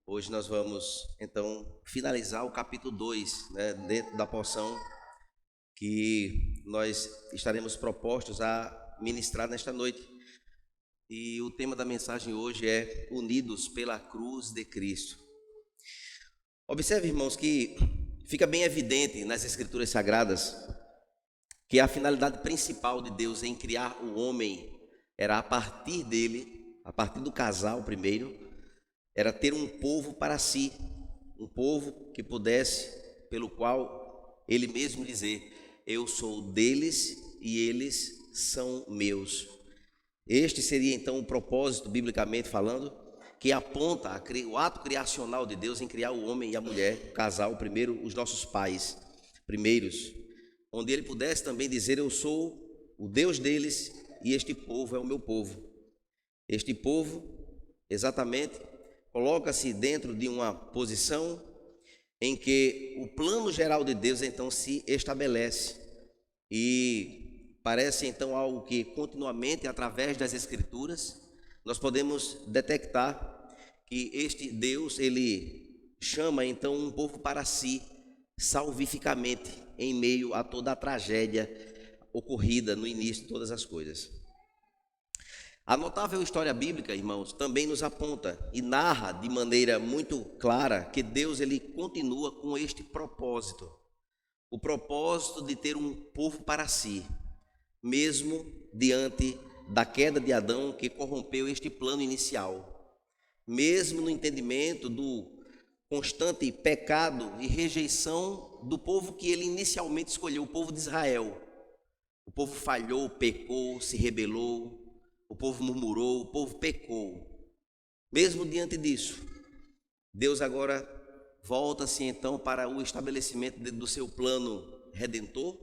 Hoje nós vamos, então, finalizar o capítulo 2, né, dentro da porção que nós estaremos propostos a ministrar nesta noite. E o tema da mensagem hoje é Unidos pela Cruz de Cristo. Observe, irmãos, que fica bem evidente nas Escrituras Sagradas que a finalidade principal de Deus em criar o homem era a partir dele, a partir do casal primeiro, era ter um povo para si, um povo que pudesse, pelo qual ele mesmo dizer: eu sou deles e eles são meus. Este seria então o propósito, biblicamente falando, que aponta o ato criacional de Deus em criar o homem e a mulher, o casal, primeiro os nossos pais primeiros, onde ele pudesse também dizer: eu sou o Deus deles e este povo é o meu povo. Este povo, exatamente, coloca-se dentro de uma posição em que o plano geral de Deus então se estabelece e parece então algo que continuamente, através das Escrituras, nós podemos detectar que este Deus, ele chama então um povo para si, salvificamente, em meio a toda a tragédia ocorrida no início de todas as coisas. A notável história bíblica, irmãos, também nos aponta e narra de maneira muito clara que Deus ele continua com este propósito, o propósito de ter um povo para si, mesmo diante da queda de Adão que corrompeu este plano inicial, mesmo no entendimento do constante pecado e rejeição do povo que ele inicialmente escolheu, o povo de Israel. O povo falhou, pecou, se rebelou, o povo murmurou, o povo pecou. Mesmo diante disso, Deus agora volta-se então para o estabelecimento do seu plano redentor,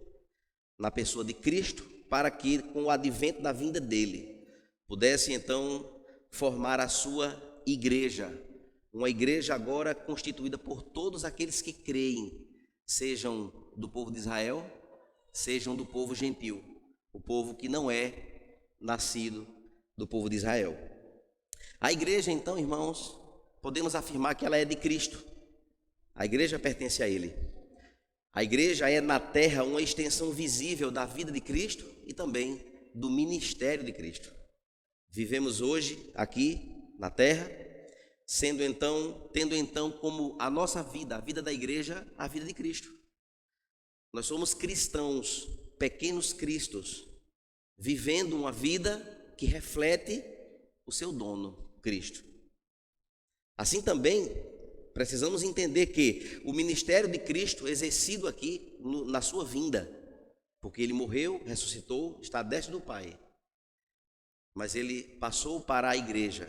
na pessoa de Cristo, para que com o advento da vinda dele, pudesse então formar a sua igreja, uma igreja agora constituída por todos aqueles que creem, sejam do povo de Israel, sejam do povo gentil, o povo que não é nascido do povo de Israel. A igreja, então, irmãos, podemos afirmar que ela é de Cristo. A igreja pertence a Ele. A igreja é na terra uma extensão visível da vida de Cristo e também do ministério de Cristo. Vivemos hoje aqui na terra, tendo então como a nossa vida, a vida da igreja, a vida de Cristo. Nós somos cristãos, pequenos cristos, vivendo uma vida que reflete o seu dono, Cristo. Assim também, precisamos entender que o ministério de Cristo exercido aqui na sua vinda, porque ele morreu, ressuscitou, está à destra do Pai, mas ele passou para a igreja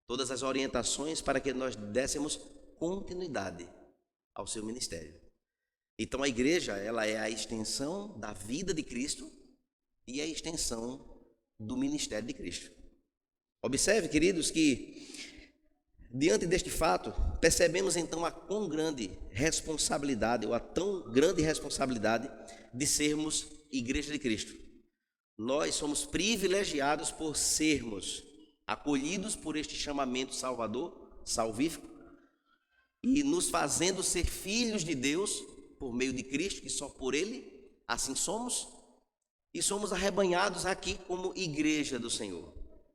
todas as orientações para que nós dessemos continuidade ao seu ministério. Então a igreja, ela é a extensão da vida de Cristo e a extensão do ministério de Cristo. Observe, queridos, que diante deste fato, percebemos então a quão grande responsabilidade, ou a tão grande responsabilidade de sermos igreja de Cristo. Nós somos privilegiados por sermos acolhidos por este chamamento salvador, salvífico, e nos fazendo ser filhos de Deus por meio de Cristo, que só por Ele assim somos. E somos arrebanhados aqui como igreja do Senhor,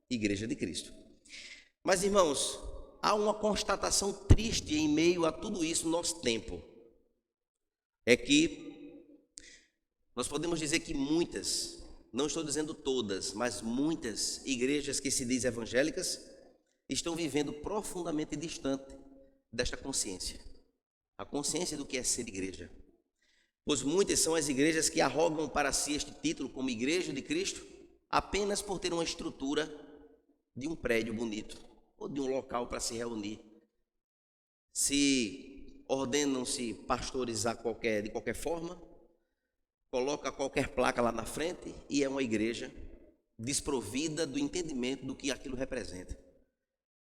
igreja de Cristo. Mas, irmãos, há uma constatação triste em meio a tudo isso no nosso tempo. É que nós podemos dizer que muitas, não estou dizendo todas, mas muitas igrejas que se dizem evangélicas estão vivendo profundamente distante desta consciência. A consciência do que é ser igreja. Pois muitas são as igrejas que arrogam para si este título como igreja de Cristo apenas por ter uma estrutura de um prédio bonito ou de um local para se reunir. Se ordenam-se pastores de qualquer forma, coloca qualquer placa lá na frente e é uma igreja desprovida do entendimento do que aquilo representa.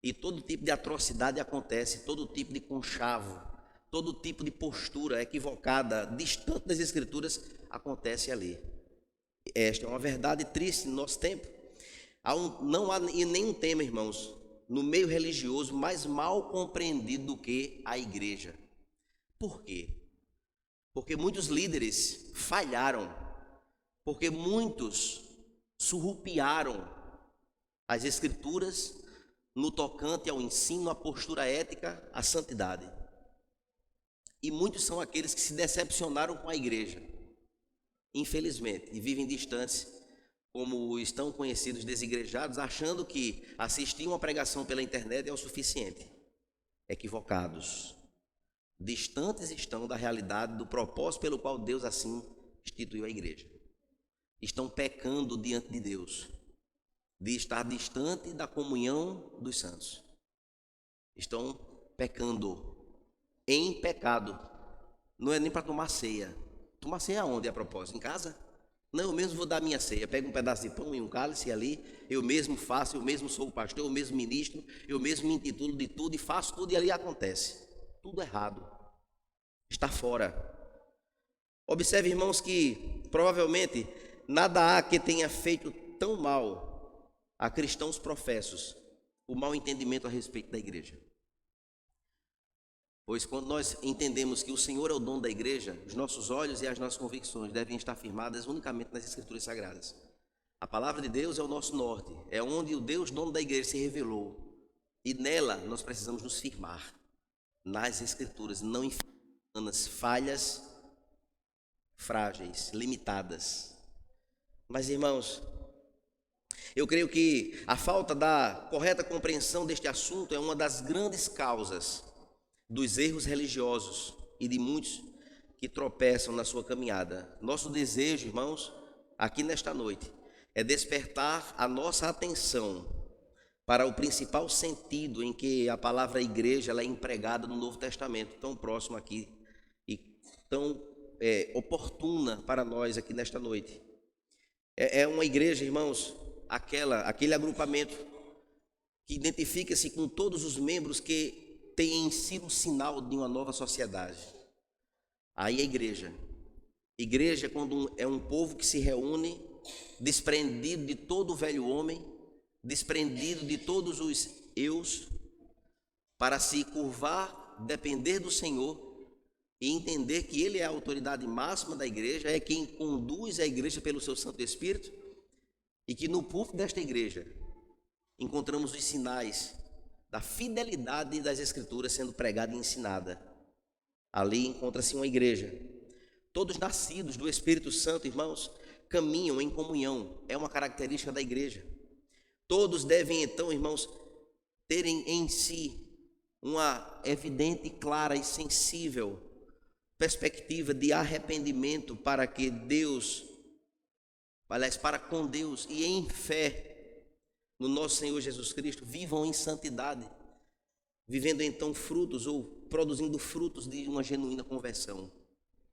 E todo tipo de atrocidade acontece, todo tipo de conchavo, todo tipo de postura equivocada, distante das Escrituras, acontece ali. Esta é uma verdade triste no nosso tempo. Não há nenhum tema, irmãos, no meio religioso mais mal compreendido do que a igreja. Por quê? Porque muitos líderes falharam, porque muitos surrupiaram as escrituras no tocante ao ensino, à postura ética, à santidade. E muitos são aqueles que se decepcionaram com a igreja, infelizmente, e vivem distantes, como estão conhecidos desigrejados, achando que assistir uma pregação pela internet é o suficiente. Equivocados. Distantes estão da realidade, do propósito pelo qual Deus assim instituiu a igreja. Estão pecando diante de Deus, de estar distante da comunhão dos santos. Estão pecando, em pecado. Não é nem para tomar ceia. Tomar ceia aonde, a propósito? Em casa? Não, eu mesmo vou dar minha ceia. Pego um pedaço de pão e um cálice ali, eu mesmo faço, eu mesmo sou o pastor, eu mesmo ministro, eu mesmo me intitulo de tudo e faço tudo, e ali acontece. Tudo errado. Está fora. Observe, irmãos, que provavelmente nada há que tenha feito tão mal a cristãos professos o mau entendimento a respeito da igreja. Pois quando nós entendemos que o Senhor é o dono da igreja, os nossos olhos e as nossas convicções devem estar firmadas unicamente nas Escrituras Sagradas. A palavra de Deus é o nosso norte, é onde o Deus dono da igreja se revelou. E nela nós precisamos nos firmar, nas Escrituras, não em falhas, frágeis, limitadas. Mas, irmãos, eu creio que a falta da correta compreensão deste assunto é uma das grandes causas dos erros religiosos e de muitos que tropeçam na sua caminhada. Nosso desejo, irmãos, aqui nesta noite, é despertar a nossa atenção para o principal sentido em que a palavra igreja ela é empregada no Novo Testamento, tão próximo aqui e tão oportuna para nós aqui nesta noite. É uma igreja, irmãos, aquele agrupamento que identifica-se com todos os membros que tem em si um sinal de uma nova sociedade. Aí a igreja. Igreja é quando é um povo que se reúne, desprendido de todo o velho homem, desprendido de todos os eus, para se curvar, depender do Senhor e entender que Ele é a autoridade máxima da igreja, é quem conduz a igreja pelo seu Santo Espírito, e que no púlpito desta igreja encontramos os sinais da fidelidade das Escrituras sendo pregada e ensinada. Ali encontra-se uma igreja. Todos nascidos do Espírito Santo, irmãos, caminham em comunhão. É uma característica da igreja. Todos devem, então, irmãos, terem em si uma evidente, clara e sensível perspectiva de arrependimento para que Deus, aliás, para com Deus e em fé no nosso Senhor Jesus Cristo, vivam em santidade, vivendo então frutos ou produzindo frutos de uma genuína conversão.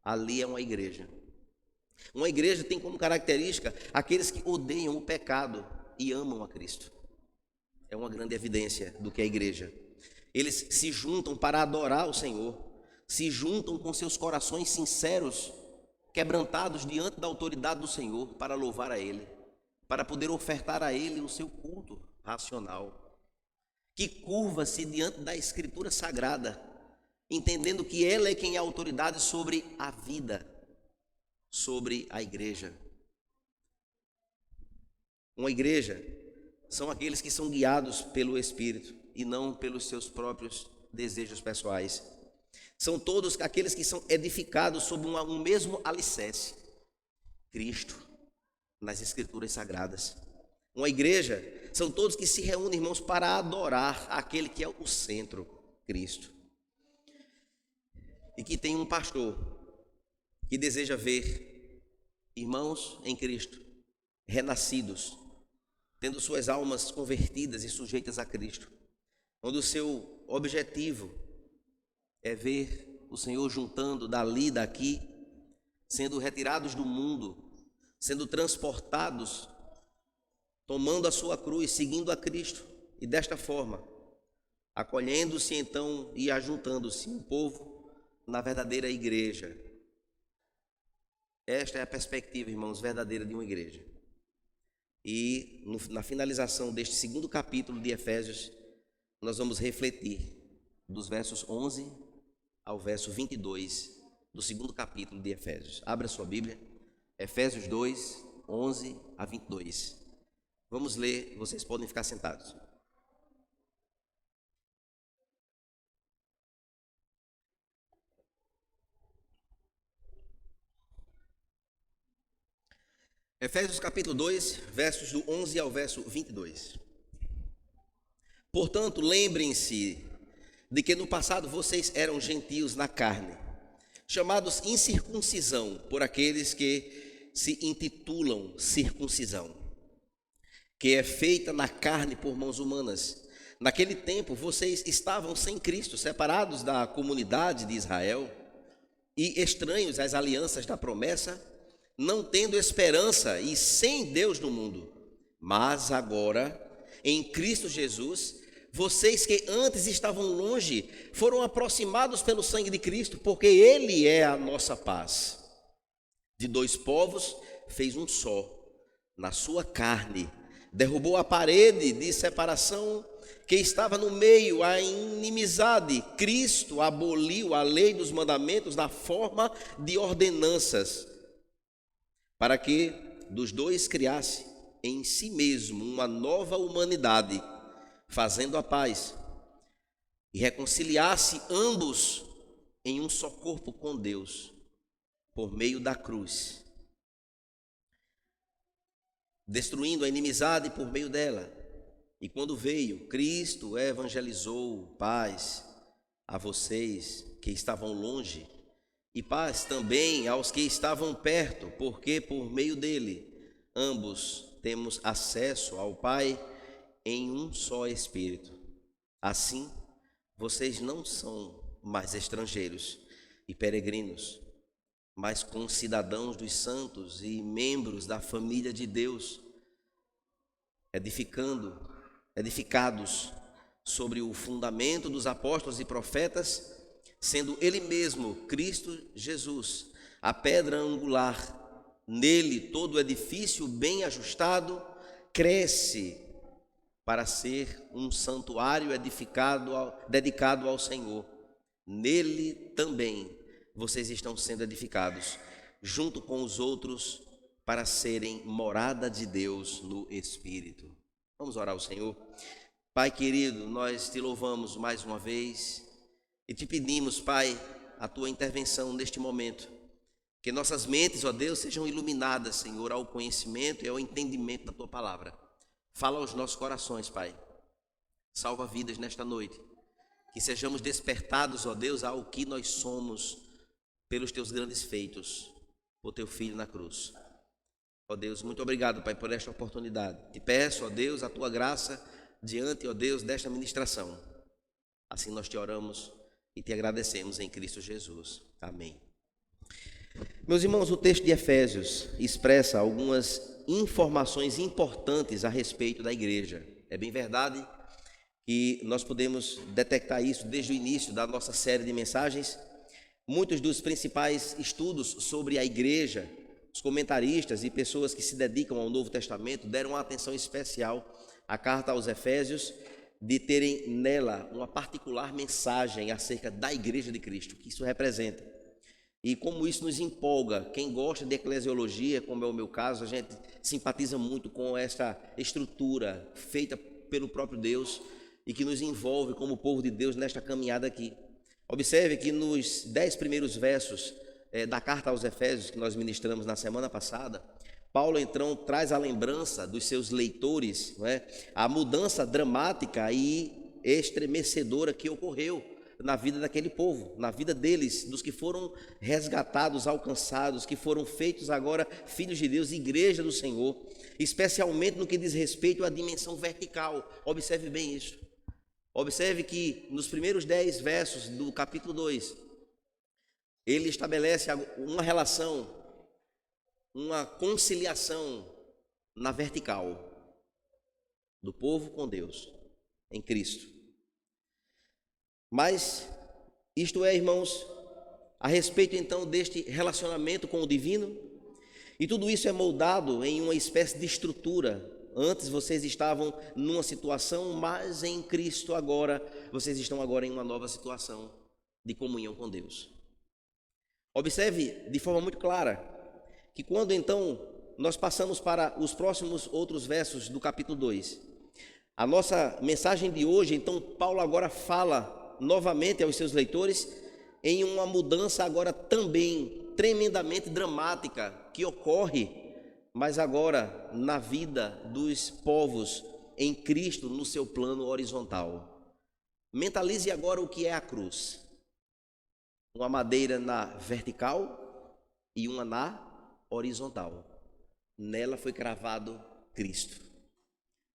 Ali é uma igreja. Uma igreja tem como característica aqueles que odeiam o pecado e amam a Cristo. É uma grande evidência do que é a igreja. Eles se juntam para adorar o Senhor, se juntam com seus corações sinceros, quebrantados diante da autoridade do Senhor, para louvar a Ele, para poder ofertar a Ele o seu culto racional, que curva-se diante da Escritura Sagrada, entendendo que ela é quem é a autoridade sobre a vida, sobre a igreja. Uma igreja são aqueles que são guiados pelo Espírito e não pelos seus próprios desejos pessoais. São todos aqueles que são edificados sob um mesmo alicerce, Cristo, nas Escrituras Sagradas. Uma igreja são todos que se reúnem, irmãos, para adorar aquele que é o centro, Cristo. E que tem um pastor que deseja ver irmãos em Cristo, renascidos, tendo suas almas convertidas e sujeitas a Cristo, onde o seu objetivo é ver o Senhor juntando dali, daqui, sendo retirados do mundo, sendo transportados, tomando a sua cruz, seguindo a Cristo, e desta forma, acolhendo-se então e ajuntando-se um povo na verdadeira igreja. Esta é a perspectiva, irmãos, verdadeira de uma igreja. E na finalização deste segundo capítulo de Efésios, nós vamos refletir dos versos 11 ao verso 22 do segundo capítulo de Efésios. Abra sua Bíblia, Efésios 2, 11 a 22. Vamos ler, vocês podem ficar sentados. Efésios capítulo 2, versos do 11 ao verso 22. Portanto, lembrem-se de que no passado vocês eram gentios na carne, chamados incircuncisão por aqueles que se intitulam circuncisão, que é feita na carne por mãos humanas. Naquele tempo vocês estavam sem Cristo, separados da comunidade de Israel e estranhos às alianças da promessa, não tendo esperança e sem Deus no mundo. Mas agora, em Cristo Jesus, vocês que antes estavam longe foram aproximados pelo sangue de Cristo, porque Ele é a nossa paz. De dois povos fez um só, na sua carne, derrubou a parede de separação que estava no meio, a inimizade. Cristo aboliu a lei dos mandamentos na forma de ordenanças, para que dos dois criasse em si mesmo uma nova humanidade, fazendo a paz, e reconciliasse ambos em um só corpo com Deus, por meio da cruz, destruindo a inimizade por meio dela. E quando veio, Cristo evangelizou paz a vocês que estavam longe, e paz também aos que estavam perto, porque por meio dele ambos temos acesso ao Pai em um só Espírito. Assim, vocês não são mais estrangeiros e peregrinos, mas concidadãos dos santos e membros da família de Deus, edificados sobre o fundamento dos apóstolos e profetas, sendo Ele mesmo, Cristo Jesus, a pedra angular. Nele todo o edifício bem ajustado cresce para ser um santuário dedicado ao Senhor. Nele também vocês estão sendo edificados, junto com os outros, para serem morada de Deus no Espírito. Vamos orar ao Senhor. Pai querido, nós te louvamos mais uma vez e te pedimos, Pai, a tua intervenção neste momento. Que nossas mentes, ó Deus, sejam iluminadas, Senhor, ao conhecimento e ao entendimento da tua palavra. Fala aos nossos corações, Pai. Salva vidas nesta noite. Que sejamos despertados, ó Deus, ao que nós somos pelos teus grandes feitos, por teu Filho na cruz. Ó Deus, muito obrigado, Pai, por esta oportunidade. Te peço, ó Deus, a tua graça diante, ó Deus, desta ministração. Assim nós te oramos e te agradecemos em Cristo Jesus. Amém. Meus irmãos, o texto de Efésios expressa algumas informações importantes a respeito da igreja. É bem verdade que nós podemos detectar isso desde o início da nossa série de mensagens. Muitos dos principais estudos sobre a igreja, os comentaristas e pessoas que se dedicam ao Novo Testamento deram uma atenção especial à carta aos Efésios, de terem nela uma particular mensagem acerca da igreja de Cristo, que isso representa. E como isso nos empolga, quem gosta de eclesiologia, como é o meu caso, a gente simpatiza muito com essa estrutura feita pelo próprio Deus e que nos envolve como povo de Deus nesta caminhada aqui. Observe que nos 10 primeiros versos da carta aos Efésios, que nós ministramos na semana passada, Paulo então traz a lembrança dos seus leitores, não é? A mudança dramática e estremecedora que ocorreu na vida daquele povo, na vida deles, dos que foram resgatados, alcançados, que foram feitos agora filhos de Deus, igreja do Senhor, especialmente no que diz respeito à dimensão vertical. Observe bem isso. Observe que nos primeiros 10 versos do capítulo 2, ele estabelece uma relação, uma conciliação na vertical do povo com Deus, em Cristo. Mas isto é, irmãos, a respeito então deste relacionamento com o divino, e tudo isso é moldado em uma espécie de estrutura, Antes vocês estavam numa situação, mas em Cristo agora, vocês estão agora em uma nova situação de comunhão com Deus. Observe de forma muito clara que quando então nós passamos para os próximos outros versos do capítulo 2, a nossa mensagem de hoje, então Paulo agora fala novamente aos seus leitores em uma mudança agora também tremendamente dramática que ocorre, mas agora na vida dos povos em Cristo no seu plano horizontal. Mentalize agora o que é a cruz. Uma madeira na vertical e uma na horizontal. Nela foi cravado Cristo.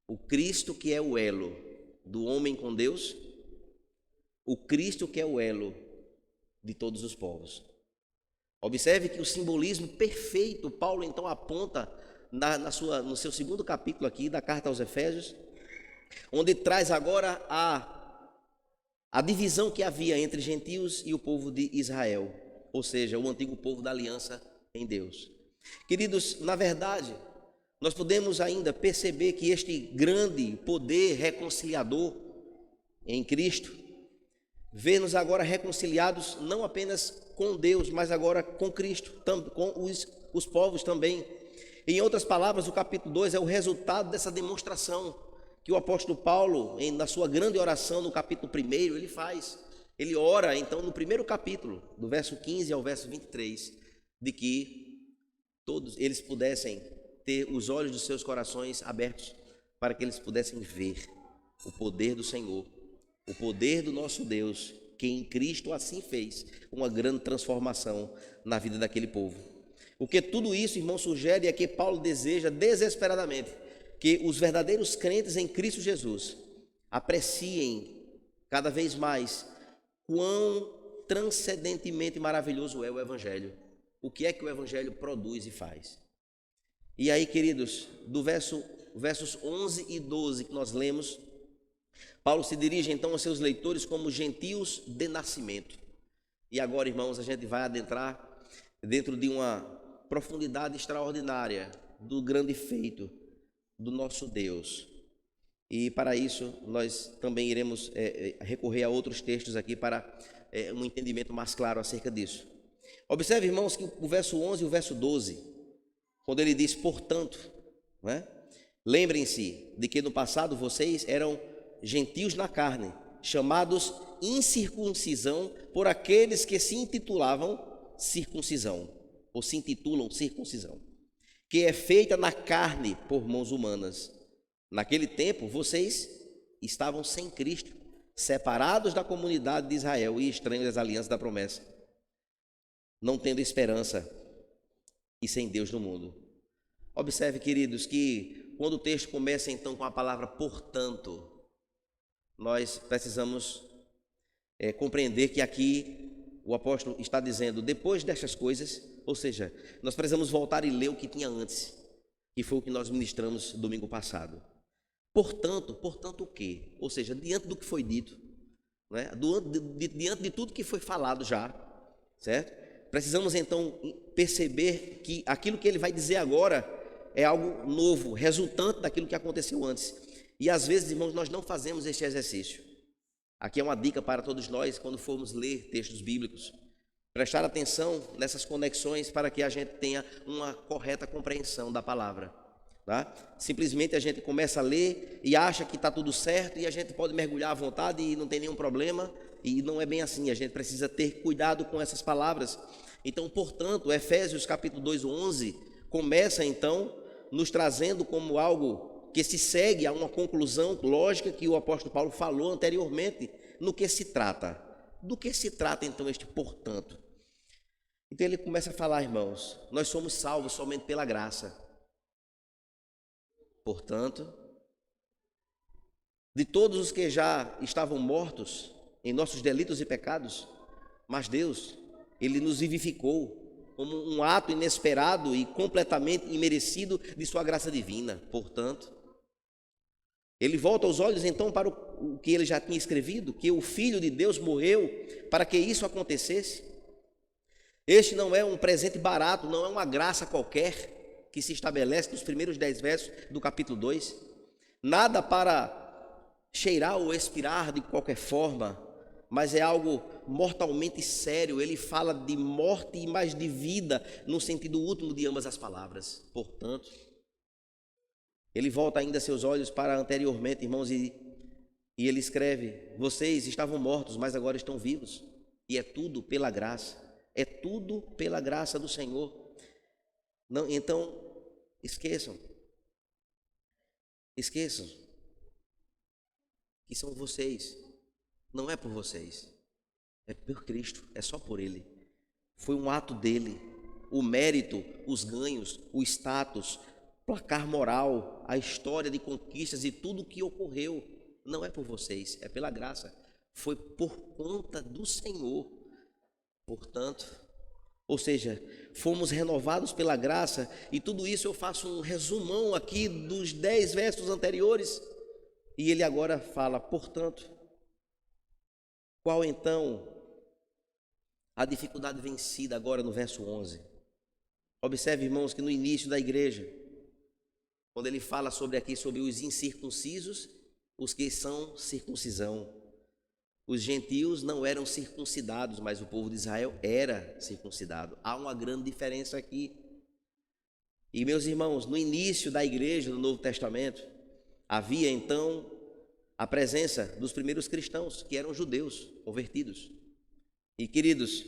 O Cristo que é o elo do homem com Deus, o Cristo que é o elo de todos os povos. Observe que o simbolismo perfeito, Paulo então aponta no seu segundo capítulo aqui da carta aos Efésios, onde traz agora a divisão que havia entre gentios e o povo de Israel, ou seja, o antigo povo da aliança em Deus. Queridos, na verdade, nós podemos ainda perceber que este grande poder reconciliador em Cristo vê-nos agora reconciliados não apenas com Deus, mas agora com Cristo, com os povos também. Em outras palavras, o capítulo 2 é o resultado dessa demonstração que o apóstolo Paulo, na sua grande oração no capítulo 1, ele faz. Ele ora, então, no primeiro capítulo, do verso 15 ao verso 23, de que todos eles pudessem ter os olhos dos seus corações abertos para que eles pudessem ver o poder do Senhor, o poder do nosso Deus, que em Cristo assim fez uma grande transformação na vida daquele povo. O que tudo isso, irmão, sugere é que Paulo deseja desesperadamente que os verdadeiros crentes em Cristo Jesus apreciem cada vez mais quão transcendentemente maravilhoso é o Evangelho. O que é que o Evangelho produz e faz? E aí, queridos, versos 11 e 12 que nós lemos, Paulo se dirige então aos seus leitores como gentios de nascimento. E agora, irmãos, a gente vai adentrar dentro de uma profundidade extraordinária do grande feito do nosso Deus. E para isso nós também iremos recorrer a outros textos aqui para um entendimento mais claro acerca disso. Observe, irmãos, que o verso 11 e o verso 12, quando ele diz, portanto, né? Lembrem-se de que no passado vocês eram gentios na carne, chamados incircuncisão por aqueles que se intitulavam circuncisão, ou se intitulam circuncisão, que é feita na carne por mãos humanas. Naquele tempo, vocês estavam sem Cristo, separados da comunidade de Israel e estranhos das alianças da promessa, não tendo esperança e sem Deus no mundo. Observe, queridos, que quando o texto começa então com a palavra portanto, nós precisamos compreender que aqui o apóstolo está dizendo, depois destas coisas, ou seja, nós precisamos voltar e ler o que tinha antes, que foi o que nós ministramos domingo passado. Portanto o quê? Ou seja, diante do que foi dito, né? Diante de tudo que foi falado já, certo? Precisamos então perceber que aquilo que ele vai dizer agora é algo novo, resultante daquilo que aconteceu antes. E às vezes, irmãos, nós não fazemos este exercício. Aqui é uma dica para todos nós, quando formos ler textos bíblicos, prestar atenção nessas conexões para que a gente tenha uma correta compreensão da palavra, tá? Simplesmente a gente começa a ler e acha que está tudo certo e a gente pode mergulhar à vontade e não tem nenhum problema, e não é bem assim. A gente precisa ter cuidado com essas palavras. Então, portanto, Efésios capítulo 2, 11, começa então nos trazendo como algo que se segue a uma conclusão lógica que o apóstolo Paulo falou anteriormente. No que se trata? Do que se trata então este portanto? Então ele começa a falar, irmãos, nós somos salvos somente pela graça. Portanto, de todos os que já estavam mortos em nossos delitos e pecados, mas Deus, ele nos vivificou como um ato inesperado e completamente imerecido de sua graça divina. Portanto, ele volta os olhos então para o que ele já tinha escrevido, que o Filho de Deus morreu para que isso acontecesse. Este não é um presente barato, não é uma graça qualquer, que se estabelece nos primeiros 10 versos do capítulo 2. Nada para cheirar ou expirar de qualquer forma, mas é algo mortalmente sério. Ele fala de morte e mais de vida no sentido último de ambas as palavras. Portanto, ele volta ainda seus olhos para anteriormente, irmãos, e ele escreve: vocês estavam mortos, mas agora estão vivos, e é tudo pela graça, é tudo pela graça do Senhor. Não, então, esqueçam que são vocês, não é por vocês, é por Cristo, é só por Ele. Foi um ato dele. O mérito, os ganhos, o status, placar moral, a história de conquistas e tudo o que ocorreu, não é por vocês, é pela graça. Foi por conta do Senhor. Portanto, ou seja, fomos renovados pela graça, e tudo isso eu faço um resumão aqui dos 10 versos anteriores, e ele agora fala: portanto, qual então a dificuldade vencida agora no verso 11? Observe, irmãos, que no início da igreja, quando ele fala sobre os incircuncisos, os que são circuncisão, os gentios não eram circuncidados, mas o povo de Israel era circuncidado. Há uma grande diferença aqui. E, meus irmãos, no início da igreja do Novo Testamento, havia então a presença dos primeiros cristãos, que eram judeus convertidos. E, queridos,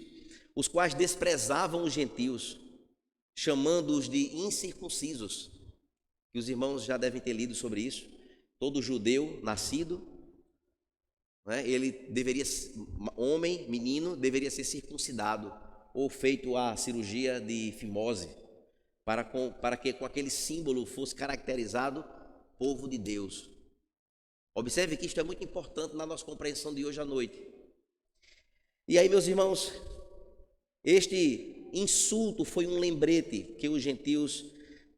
os quais desprezavam os gentios, chamando-os de incircuncisos, que os irmãos já devem ter lido sobre isso. Todo judeu nascido, ele deveria, homem, menino, deveria ser circuncidado ou feito a cirurgia de fimose, para que com aquele símbolo fosse caracterizado povo de Deus. Observe que isto é muito importante na nossa compreensão de hoje à noite. E aí, meus irmãos, este insulto foi um lembrete que os gentios,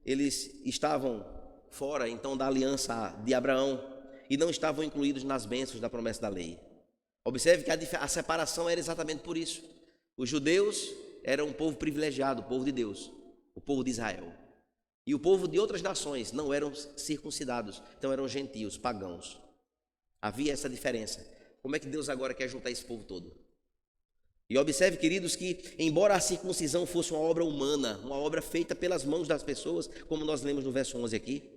eles estavam fora então da aliança de Abraão e não estavam incluídos nas bênçãos da promessa da lei. Observe que a separação era exatamente por isso. Os judeus eram um povo privilegiado, o povo de Deus, o povo de Israel. E o povo de outras nações não eram circuncidados, então eram gentios, pagãos. Havia essa diferença. Como é que Deus agora quer juntar esse povo todo? E observe, queridos, que embora a circuncisão fosse uma obra humana, uma obra feita pelas mãos das pessoas, como nós lemos no verso 11 aqui,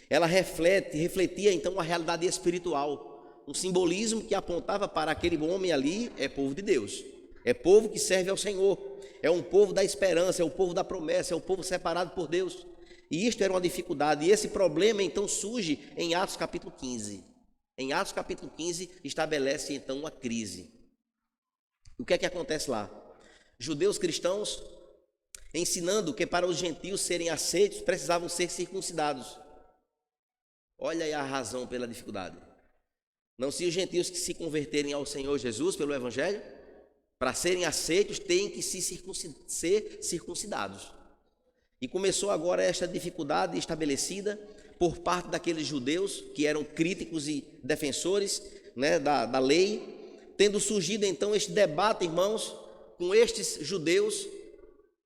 ela refletia então uma realidade espiritual, um simbolismo que apontava para aquele homem ali: é povo de Deus, é povo que serve ao Senhor, é um povo da esperança, é o povo da promessa, é o povo separado por Deus. E isto era uma dificuldade, e esse problema então surge em Atos capítulo 15. Em Atos capítulo 15 estabelece então uma crise. O que é que acontece lá? Judeus cristãos ensinando que para os gentios serem aceitos precisavam ser circuncidados. Olha aí a razão pela dificuldade. Não se os gentios que se converterem ao Senhor Jesus pelo Evangelho, para serem aceitos, têm que ser circuncidados. E começou agora esta dificuldade estabelecida por parte daqueles judeus que eram críticos e defensores, da lei, tendo surgido então este debate, irmãos, com estes judeus.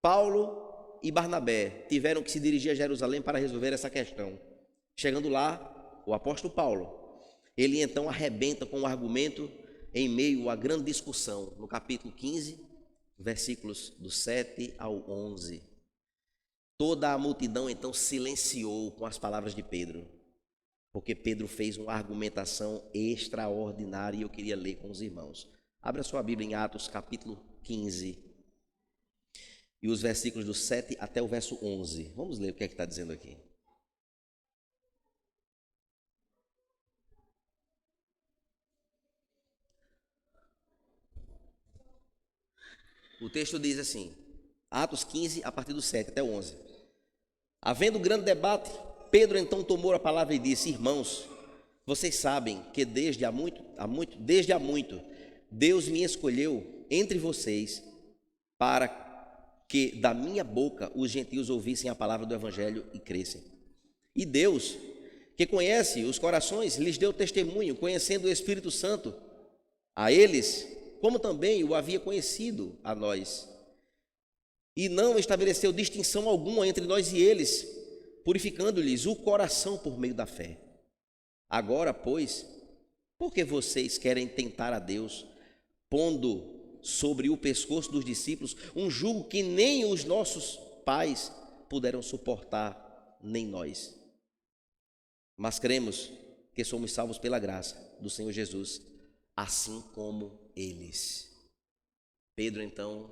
Paulo e Barnabé tiveram que se dirigir a Jerusalém para resolver essa questão. Chegando lá, o apóstolo Paulo, ele então arrebenta com um argumento em meio à grande discussão, no capítulo 15, versículos do 7 ao 11. Toda a multidão então silenciou com as palavras de Pedro, porque Pedro fez uma argumentação extraordinária, e eu queria ler com os irmãos. Abra sua Bíblia em Atos capítulo 15, e os versículos do 7 até o verso 11. Vamos ler o que é que está dizendo aqui. O texto diz assim, Atos 15, a partir do 7 até o 11. Havendo grande debate, Pedro então tomou a palavra e disse: irmãos, vocês sabem que desde há muito, Deus me escolheu entre vocês para que da minha boca os gentios ouvissem a palavra do Evangelho e crescem. E Deus, que conhece os corações, lhes deu testemunho, conhecendo o Espírito Santo a eles, como também o havia conhecido a nós. E não estabeleceu distinção alguma entre nós e eles, purificando-lhes o coração por meio da fé. Agora, pois, por que vocês querem tentar a Deus, pondo sobre o pescoço dos discípulos um jugo que nem os nossos pais puderam suportar, nem nós? Mas cremos que somos salvos pela graça do Senhor Jesus, assim como eles. Pedro, então,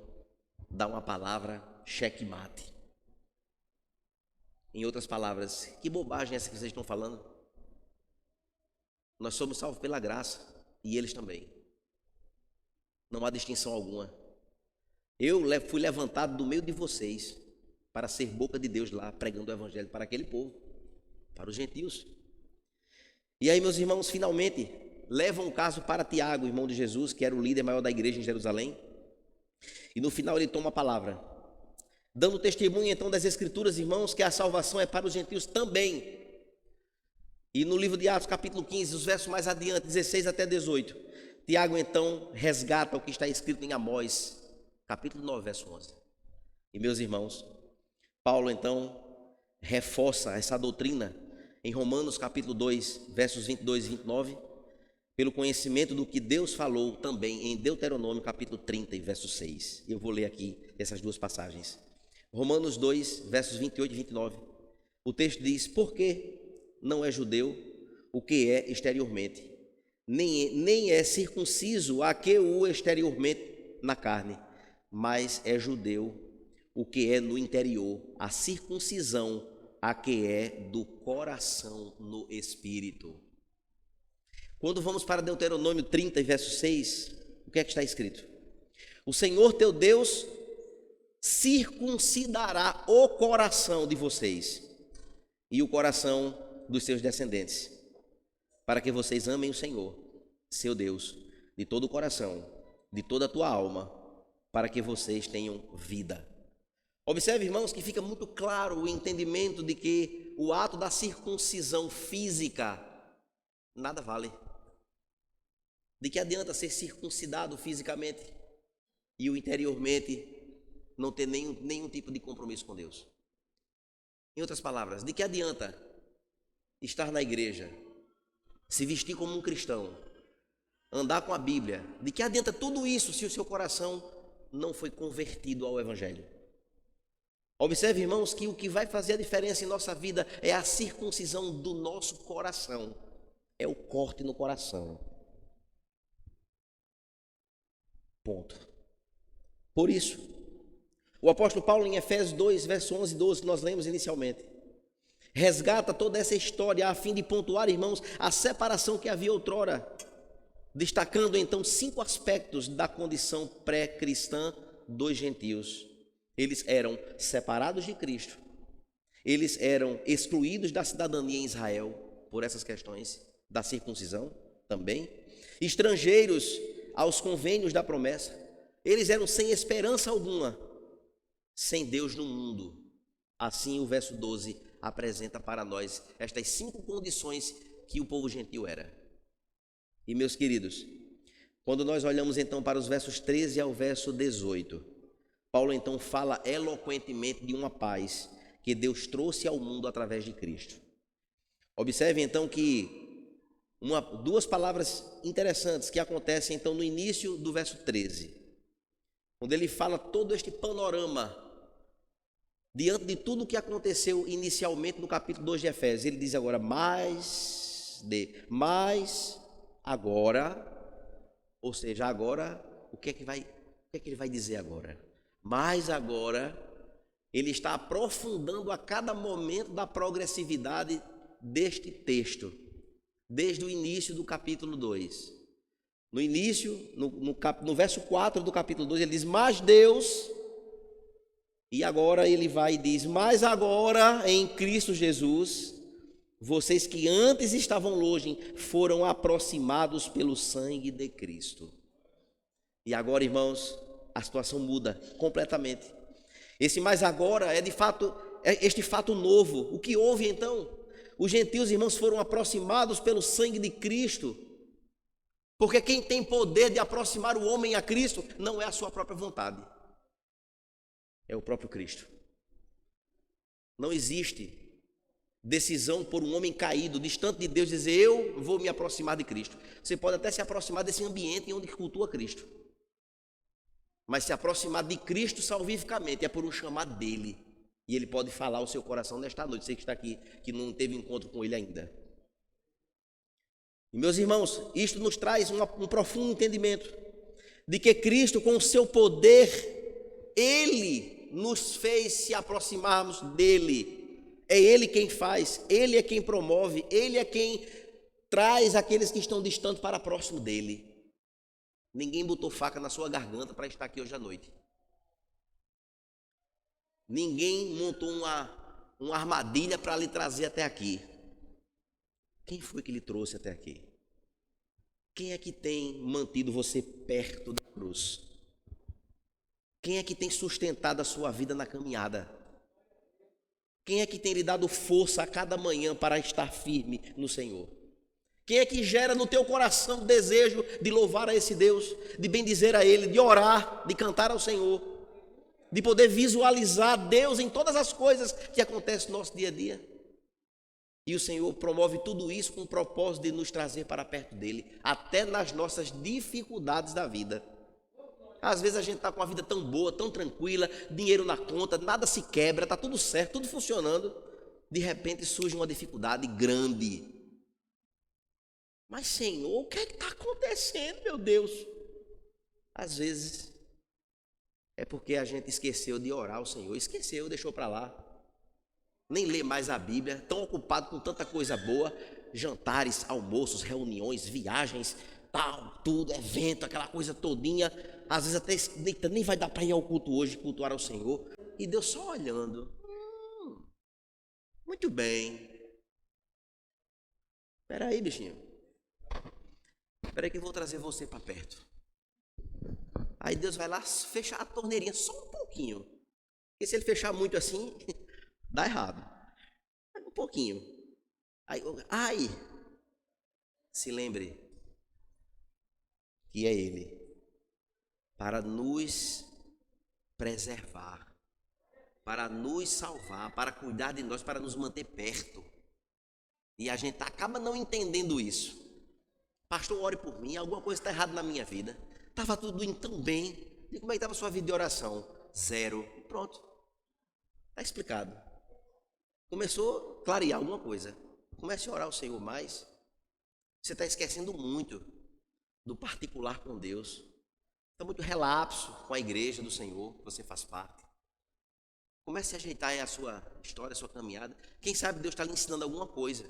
dá uma palavra checkmate. Em outras palavras, que bobagem é essa que vocês estão falando? Nós somos salvos pela graça e eles também. Não há distinção alguma. Eu fui levantado do meio de vocês para ser boca de Deus lá, pregando o evangelho para aquele povo, para os gentios. E aí, meus irmãos, finalmente levam o caso para Tiago, irmão de Jesus, que era o líder maior da igreja em Jerusalém. E no final ele toma a palavra, dando testemunho então das Escrituras, irmãos, que a salvação é para os gentios também. E no livro de Atos, capítulo 15, os versos mais adiante, 16 até 18, Tiago então resgata o que está escrito em Amós, capítulo 9, verso 11. E meus irmãos, Paulo então reforça essa doutrina em Romanos capítulo 2, versos 22 e 29, pelo conhecimento do que Deus falou também em Deuteronômio capítulo 30 e verso 6. Eu vou ler aqui essas duas passagens. Romanos 2, versos 28 e 29. O texto diz: porque não é judeu o que é exteriormente, nem é circunciso a que o exteriormente na carne, mas é judeu o que é no interior, a circuncisão a que é do coração no espírito. Quando vamos para Deuteronômio 30, verso 6, o que é que está escrito? O Senhor teu Deus circuncidará o coração de vocês e o coração dos seus descendentes, para que vocês amem o Senhor, seu Deus, de todo o coração, de toda a tua alma, para que vocês tenham vida. Observe, irmãos, que fica muito claro o entendimento de que o ato da circuncisão física nada vale. De que adianta ser circuncidado fisicamente e o interiormente não ter nenhum tipo de compromisso com Deus? Em outras palavras, de que adianta estar na igreja, se vestir como um cristão, andar com a Bíblia? De que adianta tudo isso se o seu coração não foi convertido ao Evangelho? Observe, irmãos, que o que vai fazer a diferença em nossa vida é a circuncisão do nosso coração, é o corte no coração. Ponto. Por isso, o apóstolo Paulo em Efésios 2, verso 11 e 12, que nós lemos inicialmente, resgata toda essa história a fim de pontuar, irmãos, a separação que havia outrora, destacando então 5 aspectos da condição pré-cristã dos gentios. Eles eram separados de Cristo, eles eram excluídos da cidadania em Israel, por essas questões da circuncisão também, estrangeiros aos convênios da promessa, eles eram sem esperança alguma, sem Deus no mundo. Assim o verso 12 apresenta para nós estas 5 condições que o povo gentil era. E meus queridos, quando nós olhamos então para os versos 13 ao verso 18, Paulo então fala eloquentemente de uma paz que Deus trouxe ao mundo através de Cristo. Observe então que duas palavras interessantes que acontecem então no início do verso 13, quando ele fala todo este panorama diante de tudo o que aconteceu inicialmente no capítulo 2 de Efésios. Ele diz agora, mas agora, ou seja, agora, o que é que ele vai dizer agora? Mas agora, ele está aprofundando a cada momento da progressividade deste texto, desde o início do capítulo 2. No início, no verso 4 do capítulo 2, ele diz, mas Deus, e agora ele vai e diz, mas agora em Cristo Jesus, vocês que antes estavam longe, foram aproximados pelo sangue de Cristo. E agora, irmãos, a situação muda completamente. Esse mais agora é de fato, este fato novo. O que houve então? Os gentios, irmãos, foram aproximados pelo sangue de Cristo. Porque quem tem poder de aproximar o homem a Cristo não é a sua própria vontade, é o próprio Cristo. Não existe decisão por um homem caído, distante de Deus, dizer: eu vou me aproximar de Cristo. Você pode até se aproximar desse ambiente onde cultua Cristo, mas se aproximar de Cristo salvificamente é por um chamado dele, e ele pode falar ao seu coração nesta noite, você que está aqui, que não teve encontro com ele ainda. E, meus irmãos, isto nos traz um profundo entendimento de que Cristo, com o seu poder, ele nos fez se aproximarmos dele. É ele quem faz, ele é quem promove, ele é quem traz aqueles que estão distantes para próximo dele. Ninguém botou faca na sua garganta para estar aqui hoje à noite. Ninguém montou uma armadilha para lhe trazer até aqui. Quem foi que lhe trouxe até aqui? Quem é que tem mantido você perto da cruz? Quem é que tem sustentado a sua vida na caminhada? Quem é que tem lhe dado força a cada manhã para estar firme no Senhor? Quem é que gera no teu coração o desejo de louvar a esse Deus, de bendizer a Ele, de orar, de cantar ao Senhor, de poder visualizar Deus em todas as coisas que acontecem no nosso dia a dia? E o Senhor promove tudo isso com o propósito de nos trazer para perto dEle, até nas nossas dificuldades da vida. Às vezes a gente está com uma vida tão boa, tão tranquila, dinheiro na conta, nada se quebra, está tudo certo, tudo funcionando. De repente surge uma dificuldade grande. Mas, Senhor, o que é que está acontecendo, meu Deus? Às vezes é porque a gente esqueceu de orar ao Senhor, esqueceu, deixou para lá. Nem lê mais a Bíblia, tão ocupado com tanta coisa boa, jantares, almoços, reuniões, viagens, tal, tudo, evento, aquela coisa todinha. Às vezes até nem vai dar para ir ao culto hoje, cultuar ao Senhor. E Deus só olhando. Muito bem. Espera aí, bichinho. Espera aí que eu vou trazer você para perto. Aí Deus vai lá fechar a torneirinha só um pouquinho. Porque se ele fechar muito assim, dá errado. Um pouquinho. Aí, se lembre que é Ele para nos preservar, para nos salvar, para cuidar de nós, para nos manter perto. E a gente acaba não entendendo isso. Pastor, ore por mim, alguma coisa está errada na minha vida. Estava tudo indo tão bem. E como é que estava a sua vida de oração? 0. Pronto. Está explicado. Começou a clarear alguma coisa. Comece a orar ao Senhor mais. Você está esquecendo muito do particular com Deus. Está muito relapso com a igreja do Senhor, que você faz parte. Comece a ajeitar aí a sua história, a sua caminhada. Quem sabe Deus está lhe ensinando alguma coisa.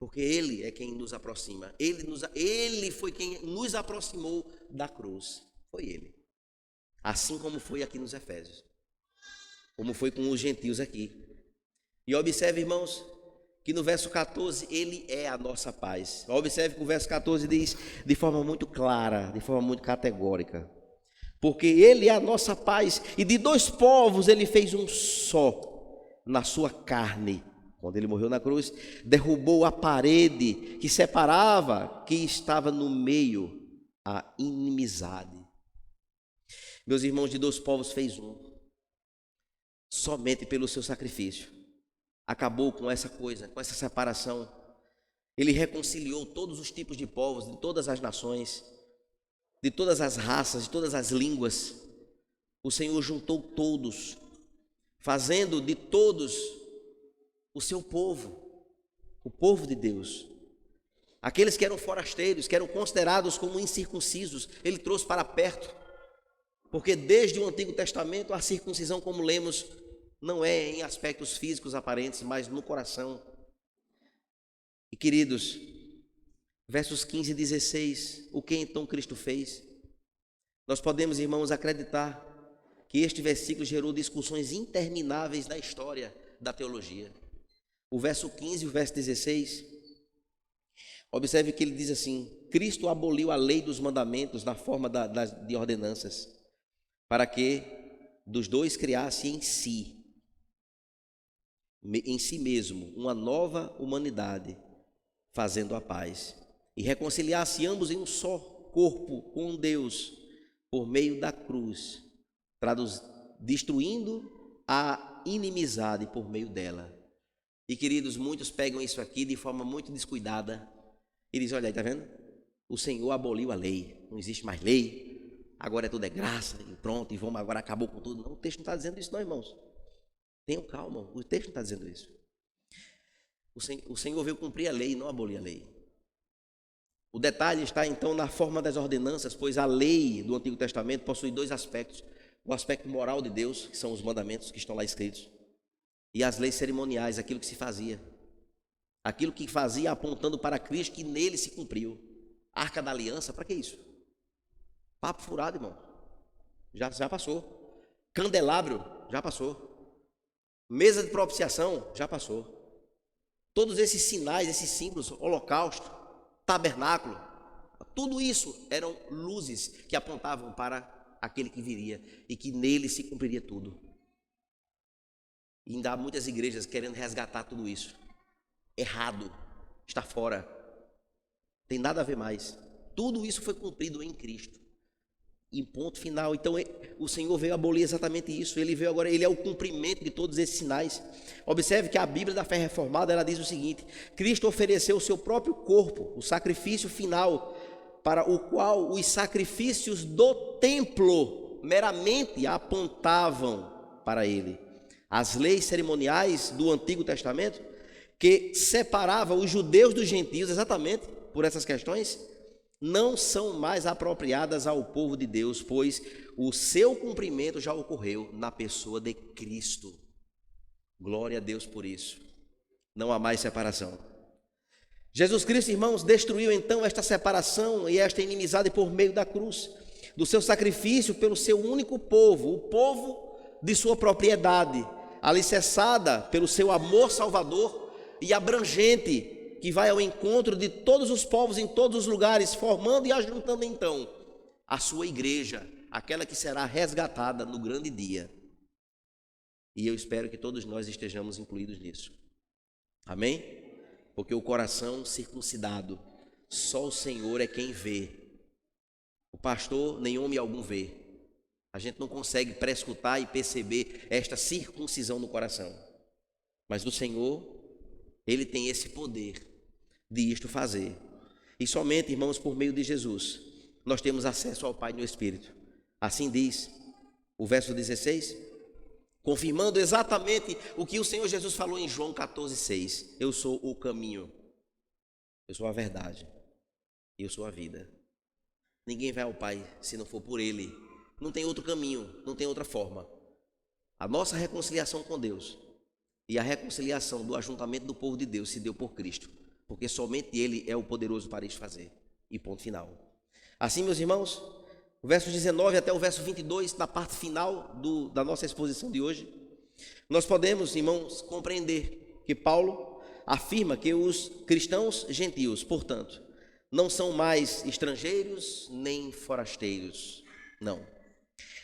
Porque Ele é quem nos aproxima. Ele foi quem nos aproximou da cruz. Foi Ele. Assim como foi aqui nos Efésios. Como foi com os gentios aqui. E observe, irmãos, que no verso 14, Ele é a nossa paz. Observe que o verso 14 diz de forma muito clara, de forma muito categórica. Porque Ele é a nossa paz, e de 2 povos Ele fez um só na sua carne. Quando Ele morreu na cruz, derrubou a parede que separava, que estava no meio, a inimizade. Meus irmãos, de 2 povos fez um, somente pelo seu sacrifício. Acabou com essa coisa, com essa separação. Ele reconciliou todos os tipos de povos, de todas as nações, de todas as raças, de todas as línguas. O Senhor juntou todos, fazendo de todos o seu povo, o povo de Deus. Aqueles que eram forasteiros, que eram considerados como incircuncisos, Ele trouxe para perto. Porque desde o Antigo Testamento, a circuncisão, como lemos, não é em aspectos físicos aparentes, mas no coração. E queridos, versos 15 e 16, o que então Cristo fez? Nós podemos, irmãos, acreditar que este versículo gerou discussões intermináveis na história da teologia. O verso 15 e o verso 16, observe que ele diz assim: Cristo aboliu a lei dos mandamentos na forma de ordenanças, para que dos 2 criasse em si mesmo uma nova humanidade, fazendo a paz, e reconciliasse ambos em um só corpo com Deus, por meio da cruz, destruindo a inimizade por meio dela. E, queridos, muitos pegam isso aqui de forma muito descuidada e dizem, olha aí, tá vendo? O Senhor aboliu a lei, não existe mais lei, agora tudo é graça e pronto, e vamos, agora acabou com tudo. Não, o texto não está dizendo isso não, irmãos. Tenham calma, o texto não está dizendo isso. O Senhor veio cumprir a lei e não abolir a lei. O detalhe está então na forma das ordenanças, pois a lei do Antigo Testamento possui dois aspectos. O aspecto moral de Deus, que são os mandamentos que estão lá escritos, e as leis cerimoniais, aquilo que se fazia. Aquilo que fazia apontando para Cristo, que nele se cumpriu. Arca da Aliança, para que isso? Papo furado, irmão. Já passou. Candelabro, já passou. Mesa de propiciação, já passou. Todos esses sinais, esses símbolos, holocausto, tabernáculo, tudo isso eram luzes que apontavam para aquele que viria e que nele se cumpriria tudo. E ainda há muitas igrejas querendo resgatar tudo isso. Errado, está fora, tem nada a ver mais. Tudo isso foi cumprido em Cristo. E ponto final. Então o Senhor veio abolir exatamente isso. Ele veio agora, ele é o cumprimento de todos esses sinais. Observe que a Bíblia da Fé Reformada, ela diz o seguinte: Cristo ofereceu o seu próprio corpo, o sacrifício final, para o qual os sacrifícios do templo meramente apontavam para ele. As leis cerimoniais do Antigo Testamento, que separavam os judeus dos gentios exatamente por essas questões, não são mais apropriadas ao povo de Deus, pois o seu cumprimento já ocorreu na pessoa de Cristo. Glória a Deus por isso. Não há mais separação. Jesus Cristo, irmãos, destruiu então esta separação e esta inimizade por meio da cruz, do seu sacrifício pelo seu único povo, o povo de sua propriedade, alicerçada pelo seu amor salvador e abrangente, que vai ao encontro de todos os povos em todos os lugares, formando e ajuntando então a sua igreja, aquela que será resgatada no grande dia. E eu espero que todos nós estejamos incluídos nisso. Amém? Porque o coração circuncidado, só o Senhor é quem vê. O pastor nem homem algum vê. A gente não consegue prescrutar e perceber esta circuncisão no coração. Mas o Senhor, Ele tem esse poder de isto fazer. E somente, irmãos, por meio de Jesus, nós temos acesso ao Pai no Espírito. Assim diz o verso 16, confirmando exatamente o que o Senhor Jesus falou em João 14,6. Eu sou o caminho, eu sou a verdade, e eu sou a vida. Ninguém vai ao Pai se não for por Ele. Não tem outro caminho, não tem outra forma. A nossa reconciliação com Deus e a reconciliação do ajuntamento do povo de Deus se deu por Cristo, porque somente Ele é o poderoso para isto fazer. E ponto final. Assim, meus irmãos, o verso 19 até o verso 22, na parte final da nossa exposição de hoje, nós podemos, irmãos, compreender que Paulo afirma que os cristãos gentios, portanto, não são mais estrangeiros nem forasteiros, não,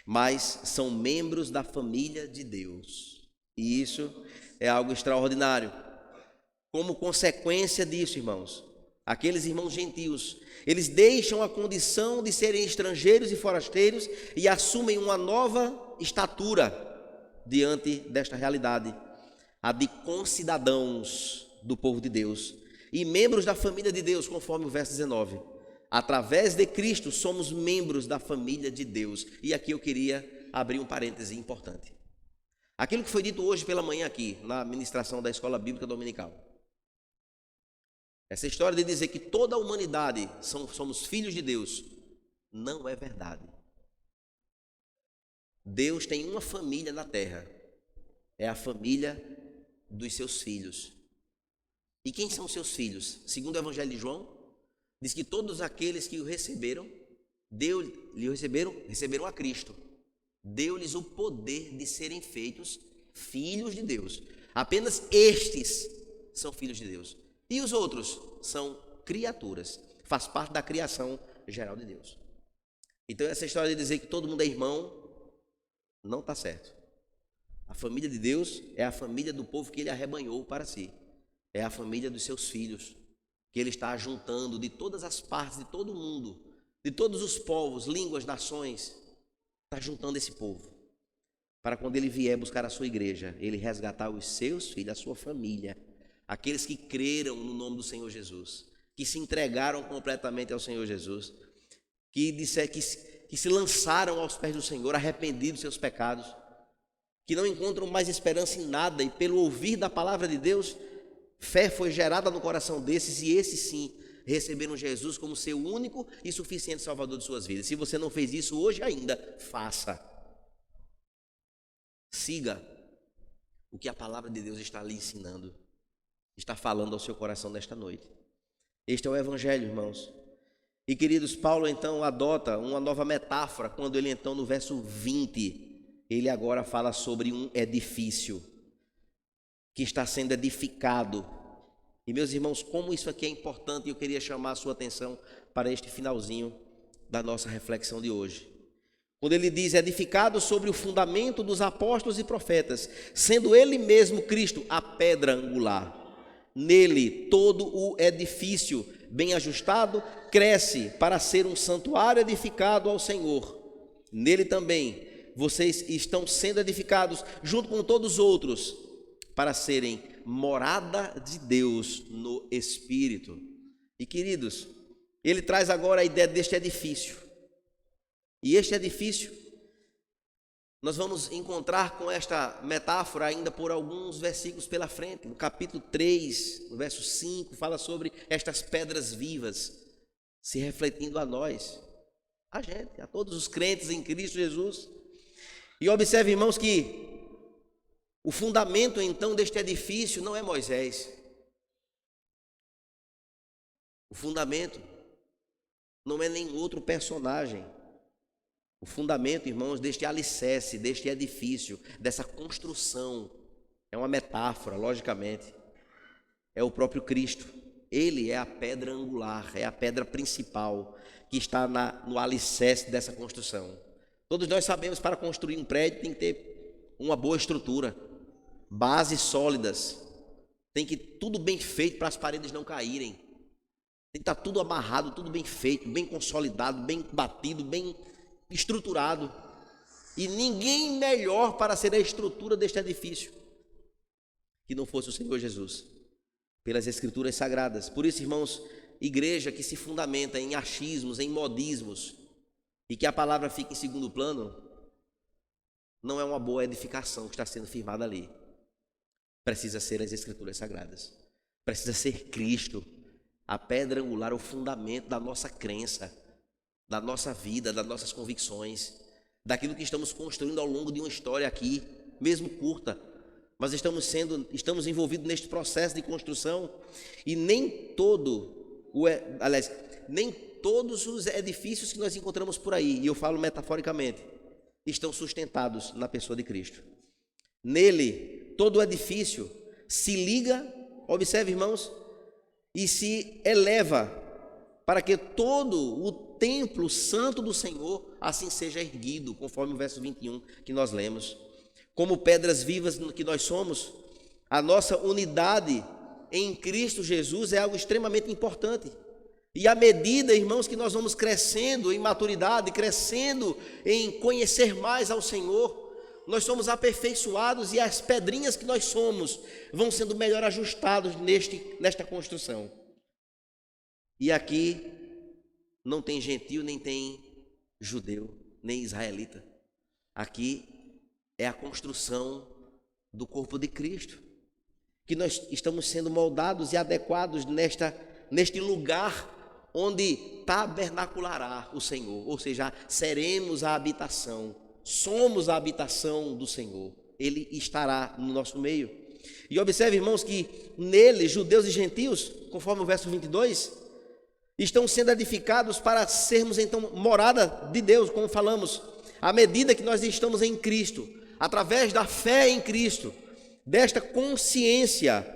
mas são membros da família de Deus. E isso é algo extraordinário. Como consequência disso, irmãos, aqueles irmãos gentios, eles deixam a condição de serem estrangeiros e forasteiros e assumem uma nova estatura diante desta realidade, a de concidadãos do povo de Deus e membros da família de Deus, conforme o verso 19. Através de Cristo somos membros da família de Deus. E aqui eu queria abrir um parêntese importante. Aquilo que foi dito hoje pela manhã aqui, na ministração da Escola Bíblica Dominical. Essa história de dizer que toda a humanidade somos filhos de Deus, não é verdade. Deus tem uma família na terra, é a família dos seus filhos. E quem são seus filhos? Segundo o Evangelho de João, diz que todos aqueles que o receberam, receberam a Cristo. Deu-lhes o poder de serem feitos filhos de Deus. Apenas estes são filhos de Deus. E os outros são criaturas, faz parte da criação geral de Deus. Então essa história de dizer que todo mundo é irmão, não está certo. A família de Deus é a família do povo que Ele arrebanhou para si. É a família dos seus filhos, que Ele está juntando de todas as partes, de todo o mundo, de todos os povos, línguas, nações. Está juntando esse povo, para quando Ele vier buscar a sua igreja, Ele resgatar os seus filhos, a sua família, aqueles que creram no nome do Senhor Jesus, que se entregaram completamente ao Senhor Jesus, que se lançaram aos pés do Senhor, arrependidos dos seus pecados, que não encontram mais esperança em nada, e pelo ouvir da palavra de Deus, fé foi gerada no coração desses, e esses sim receberam Jesus como seu único e suficiente Salvador de suas vidas. Se você não fez isso hoje ainda, faça. Siga o que a palavra de Deus está lhe ensinando, está falando ao seu coração nesta noite. Este é o Evangelho, irmãos. E queridos, Paulo então adota uma nova metáfora, quando ele então no verso 20, ele agora fala sobre um edifício que está sendo edificado. E meus irmãos, como isso aqui é importante, eu queria chamar a sua atenção para este finalzinho da nossa reflexão de hoje. Quando ele diz, edificado sobre o fundamento dos apóstolos e profetas, sendo ele mesmo Cristo a pedra angular. Nele todo o edifício bem ajustado cresce para ser um santuário edificado ao Senhor. Nele também vocês estão sendo edificados junto com todos os outros para serem morada de Deus no Espírito. E queridos, ele traz agora a ideia deste edifício. E este edifício, nós vamos encontrar com esta metáfora ainda por alguns versículos pela frente. No capítulo 3, no verso 5, fala sobre estas pedras vivas, se refletindo a nós, a gente, a todos os crentes em Cristo Jesus. E observe, irmãos, que o fundamento então deste edifício não é Moisés. O fundamento não é nenhum outro personagem. O fundamento, irmãos, deste alicerce, deste edifício, dessa construção, é uma metáfora, logicamente, é o próprio Cristo. Ele é a pedra angular, é a pedra principal que está no alicerce dessa construção. Todos nós sabemos, para construir um prédio tem que ter uma boa estrutura, bases sólidas, tem que tudo bem feito para as paredes não caírem, tem que estar tudo amarrado, tudo bem feito, bem consolidado, bem batido, bem estruturado. E ninguém melhor para ser a estrutura deste edifício que não fosse o Senhor Jesus, pelas Escrituras Sagradas. Por isso, irmãos, igreja que se fundamenta em achismos, em modismos, e que a palavra fica em segundo plano, não é uma boa edificação que está sendo firmada ali. Precisa ser as Escrituras Sagradas, precisa ser Cristo, a pedra angular, o fundamento da nossa crença, da nossa vida, das nossas convicções, daquilo que estamos construindo ao longo de uma história aqui, mesmo curta, mas estamos envolvidos neste processo de construção, e nem todos os edifícios que nós encontramos por aí, e eu falo metaforicamente, estão sustentados na pessoa de Cristo. Nele, todo o edifício se liga, observe, irmãos, e se eleva para que todo o templo santo do Senhor assim seja erguido, conforme o verso 21 que nós lemos. Como pedras vivas que nós somos, a nossa unidade em Cristo Jesus é algo extremamente importante. E à medida, irmãos, que nós vamos crescendo em maturidade, crescendo em conhecer mais ao Senhor, nós somos aperfeiçoados e as pedrinhas que nós somos vão sendo melhor ajustados nesta construção. E aqui não tem gentil, nem tem judeu, nem israelita. Aqui é a construção do corpo de Cristo, que nós estamos sendo moldados e adequados neste lugar onde tabernaculará o Senhor, ou seja, seremos a habitação, somos a habitação do Senhor, Ele estará no nosso meio. E observe, irmãos, que nele, judeus e gentios, conforme o verso 22, estão sendo edificados para sermos então morada de Deus, como falamos, à medida que nós estamos em Cristo, através da fé em Cristo, desta consciência,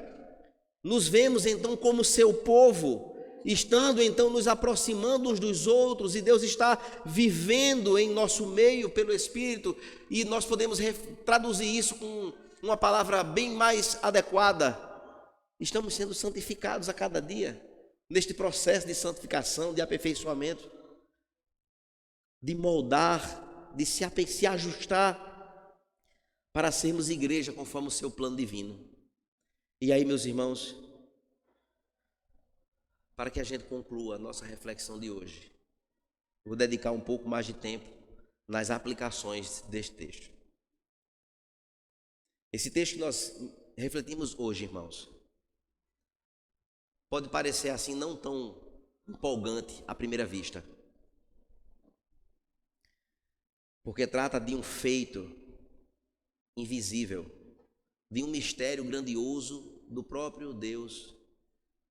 nos vemos então como seu povo, estando então nos aproximando uns dos outros, e Deus está vivendo em nosso meio pelo Espírito, e nós podemos traduzir isso com uma palavra bem mais adequada: estamos sendo santificados a cada dia, neste processo de santificação, de aperfeiçoamento, de moldar, de se ajustar para sermos igreja conforme o seu plano divino. E aí, meus irmãos, para que a gente conclua a nossa reflexão de hoje, vou dedicar um pouco mais de tempo nas aplicações deste texto. Esse texto que nós refletimos hoje, irmãos, pode parecer assim não tão empolgante à primeira vista, porque trata de um feito invisível, de um mistério grandioso do próprio Deus,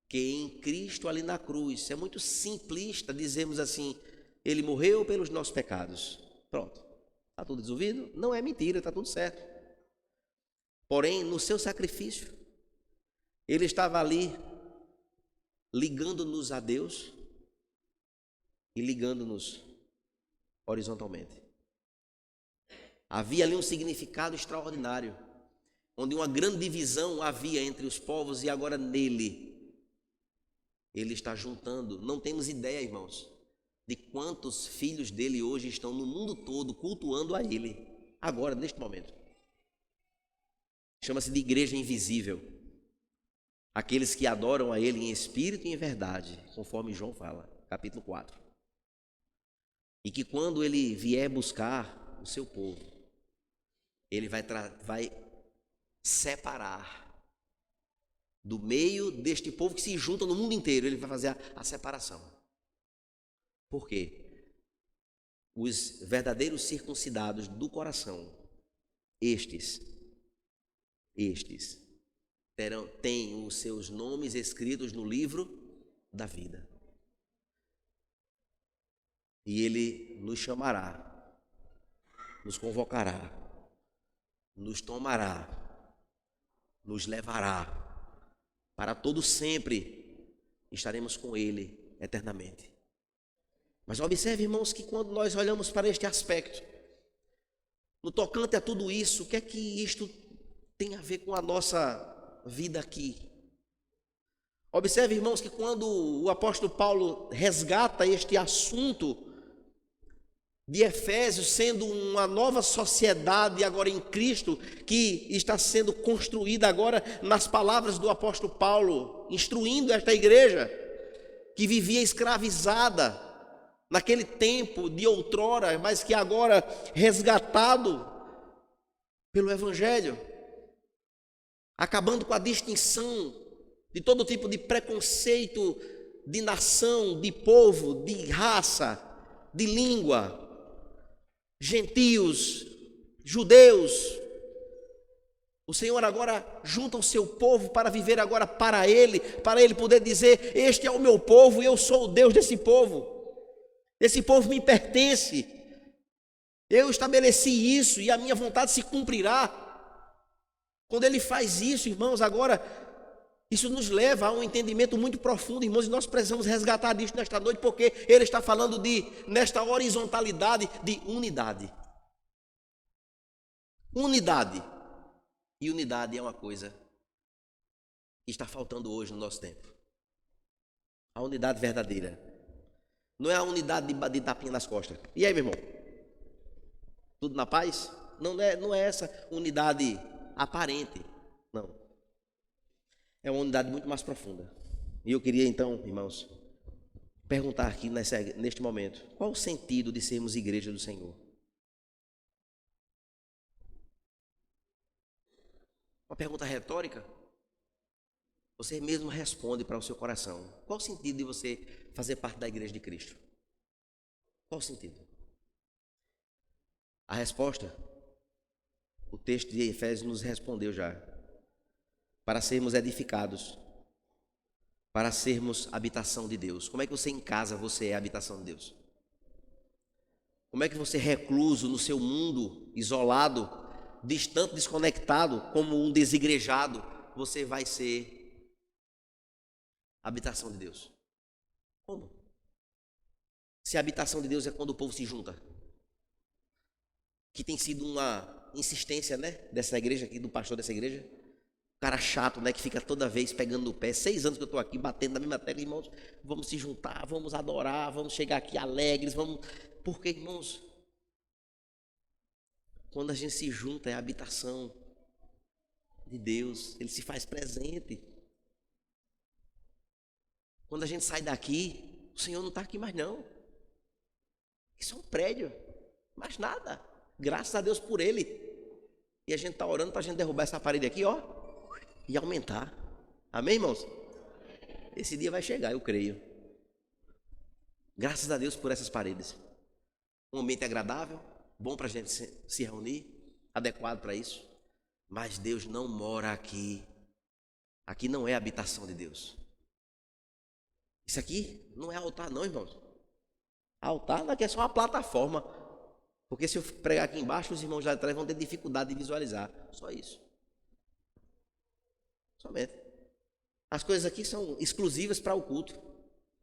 que em Cristo ali na cruz, é muito simplista dizermos assim, ele morreu pelos nossos pecados, pronto, está tudo resolvido? Não é mentira, está tudo certo. Porém, no seu sacrifício, ele estava ali ligando-nos a Deus e ligando-nos horizontalmente. Havia ali um significado extraordinário, onde uma grande divisão havia entre os povos e agora nele, ele está juntando. Não temos ideia, irmãos, de quantos filhos dele hoje estão no mundo todo cultuando a ele, agora, neste momento. Chama-se de igreja invisível. Aqueles que adoram a ele em espírito e em verdade, conforme João fala, capítulo 4. E que quando ele vier buscar o seu povo, ele vai separar do meio deste povo que se junta no mundo inteiro, ele vai fazer a separação. Por quê? Os verdadeiros circuncidados do coração, estes têm os seus nomes escritos no livro da vida. E ele nos chamará, nos convocará, nos tomará, nos levará para todo sempre, estaremos com ele eternamente. Mas observe, irmãos, que quando nós olhamos para este aspecto, no tocante a tudo isso, o que é que isto tem a ver com a nossa vida aqui? Observe, irmãos, que quando o apóstolo Paulo resgata este assunto de Efésios, sendo uma nova sociedade agora em Cristo, que está sendo construída agora nas palavras do apóstolo Paulo, instruindo esta igreja, que vivia escravizada naquele tempo de outrora, mas que agora resgatado pelo Evangelho, acabando com a distinção de todo tipo de preconceito de nação, de povo, de raça, de língua, gentios, judeus. O Senhor agora junta o seu povo para viver agora para Ele poder dizer, este é o meu povo e eu sou o Deus desse povo. Esse povo me pertence. Eu estabeleci isso e a minha vontade se cumprirá. Quando Ele faz isso, irmãos, agora isso nos leva a um entendimento muito profundo, irmãos, e nós precisamos resgatar isso nesta noite, porque Ele está falando nesta horizontalidade de unidade. Unidade. E unidade é uma coisa que está faltando hoje no nosso tempo. A unidade verdadeira. Não é a unidade de tapinha nas costas. E aí, meu irmão? Tudo na paz? Não é essa unidade aparente. Não. É uma unidade muito mais profunda. E eu queria então, irmãos, perguntar aqui neste momento, qual o sentido de sermos igreja do Senhor? Uma pergunta retórica? Você mesmo responde para o seu coração. Qual o sentido de você fazer parte da igreja de Cristo? Qual o sentido? A resposta, o texto de Efésios nos respondeu já. Para sermos edificados, para sermos habitação de Deus. Como é que você em casa, você é habitação de Deus? Como é que você recluso no seu mundo, isolado, distante, desconectado, como um desigrejado, você vai ser habitação de Deus? Como? Se a habitação de Deus é quando o povo se junta, que tem sido uma insistência, né, dessa igreja aqui, do pastor dessa igreja, o cara chato, né, que fica toda vez pegando no pé. 6 anos que eu estou aqui batendo na mesma tecla, irmãos, vamos se juntar, vamos adorar, vamos chegar aqui alegres, vamos. Porque, irmãos, quando a gente se junta é habitação. de Deus, ele se faz presente. Quando a gente sai daqui, o Senhor não está aqui mais não. Isso é um prédio, mais nada. Graças a Deus por ele. E a gente está orando para a gente derrubar essa parede aqui, ó, e aumentar. Amém, irmãos? Esse dia vai chegar, eu creio. Graças a Deus por essas paredes. Um ambiente agradável, bom para a gente se reunir, adequado para isso. Mas Deus não mora aqui. Aqui não é a habitação de Deus. Isso aqui não é altar não, irmãos. Altar aqui é só uma plataforma. Porque se eu pregar aqui embaixo, os irmãos lá atrás vão ter dificuldade de visualizar. Só isso. Somente. As coisas aqui são exclusivas para o culto.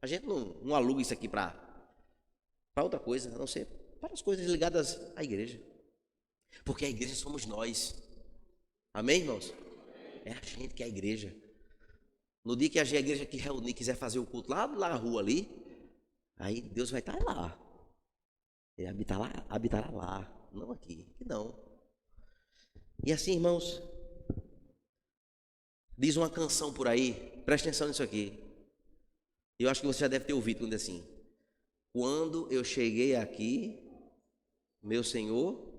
A gente não aluga isso aqui para outra coisa, a não ser para as coisas ligadas à igreja. Porque a igreja somos nós. Amém, irmãos? É a gente que é a igreja. No dia que a igreja que reunir quiser fazer o culto lá na rua ali, aí Deus vai estar lá. Ele habitará lá, não aqui, não. E assim, irmãos, diz uma canção por aí, presta atenção nisso aqui. Eu acho que você já deve ter ouvido quando diz assim: quando eu cheguei aqui, meu Senhor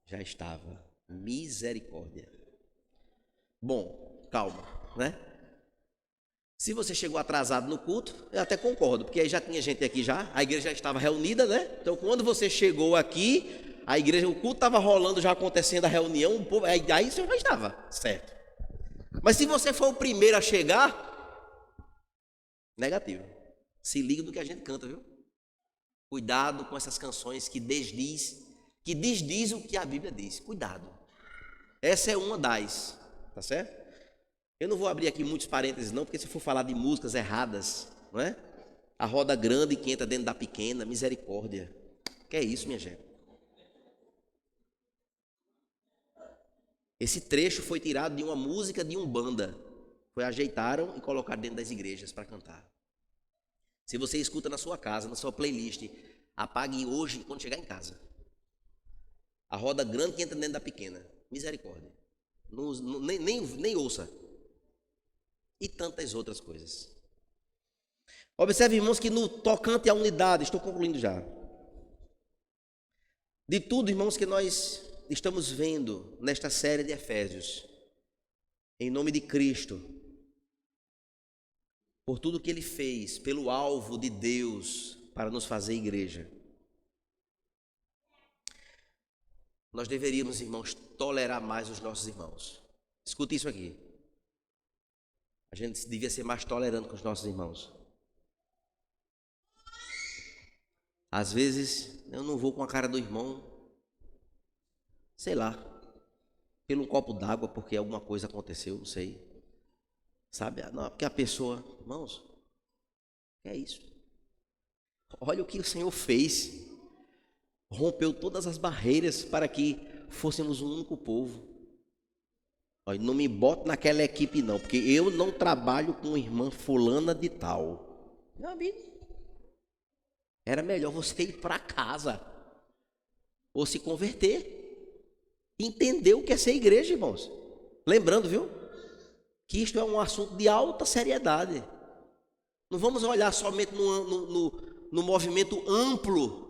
já estava. Misericórdia. Bom, calma, né? Se você chegou atrasado no culto, eu até concordo, porque aí já tinha gente aqui já, a igreja já estava reunida, né? Então quando você chegou aqui, a igreja, o culto estava rolando, já acontecendo a reunião, o povo, aí você já estava, certo. Mas se você for o primeiro a chegar, negativo. Se liga no que a gente canta, viu? Cuidado com essas canções que desdiz o que a Bíblia diz. Cuidado. Essa é uma das, tá certo? Eu não vou abrir aqui muitos parênteses não, porque se for falar de músicas erradas, não é? A roda grande que entra dentro da pequena, misericórdia. Que é isso, minha gente? Esse trecho foi tirado de uma música de Umbanda. Ajeitaram e colocaram dentro das igrejas para cantar. Se você escuta na sua casa, na sua playlist, apague hoje quando chegar em casa. A roda grande que entra dentro da pequena. Misericórdia. Nem ouça. E tantas outras coisas. Observe, irmãos, que no tocante à unidade, estou concluindo já. De tudo, irmãos, que nós estamos vendo nesta série de Efésios, em nome de Cristo, por tudo que Ele fez, pelo alvo de Deus para nos fazer igreja, nós deveríamos, irmãos, tolerar mais os nossos irmãos. Escute isso aqui. A gente devia ser mais tolerante com os nossos irmãos. Às vezes, eu não vou com a cara do irmão, sei lá, pelo um copo d'água, porque alguma coisa aconteceu, não sei. Sabe? Não, porque a pessoa, irmãos, é isso. Olha o que o Senhor fez. Rompeu todas as barreiras para que fôssemos um único povo. Olha, não me bote naquela equipe não, porque eu não trabalho com irmã fulana de tal. Meu amigo, era melhor você ir para casa ou se converter, entender o que é ser igreja, irmãos. Lembrando, viu, que isto é um assunto de alta seriedade. Não vamos olhar somente no movimento amplo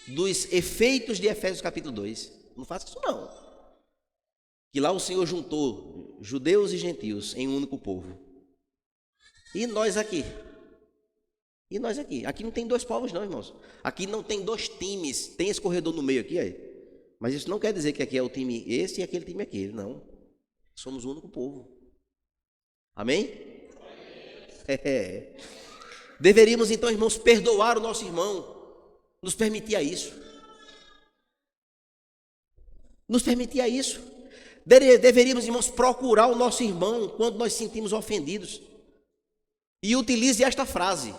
dos efeitos de Efésios capítulo 2. Não faça isso não. Que lá o Senhor juntou judeus e gentios em um único povo. E nós aqui. Aqui não tem dois povos não, irmãos. Aqui não tem dois times. Tem esse corredor no meio aqui, aí. Mas isso não quer dizer que aqui é o time esse e aquele time aquele. Não. Somos um único povo. Amém? É. Deveríamos então, irmãos, perdoar o nosso irmão. Nos permitia isso. Deveríamos, irmãos, procurar o nosso irmão quando nós sentimos ofendidos. E utilize esta frase: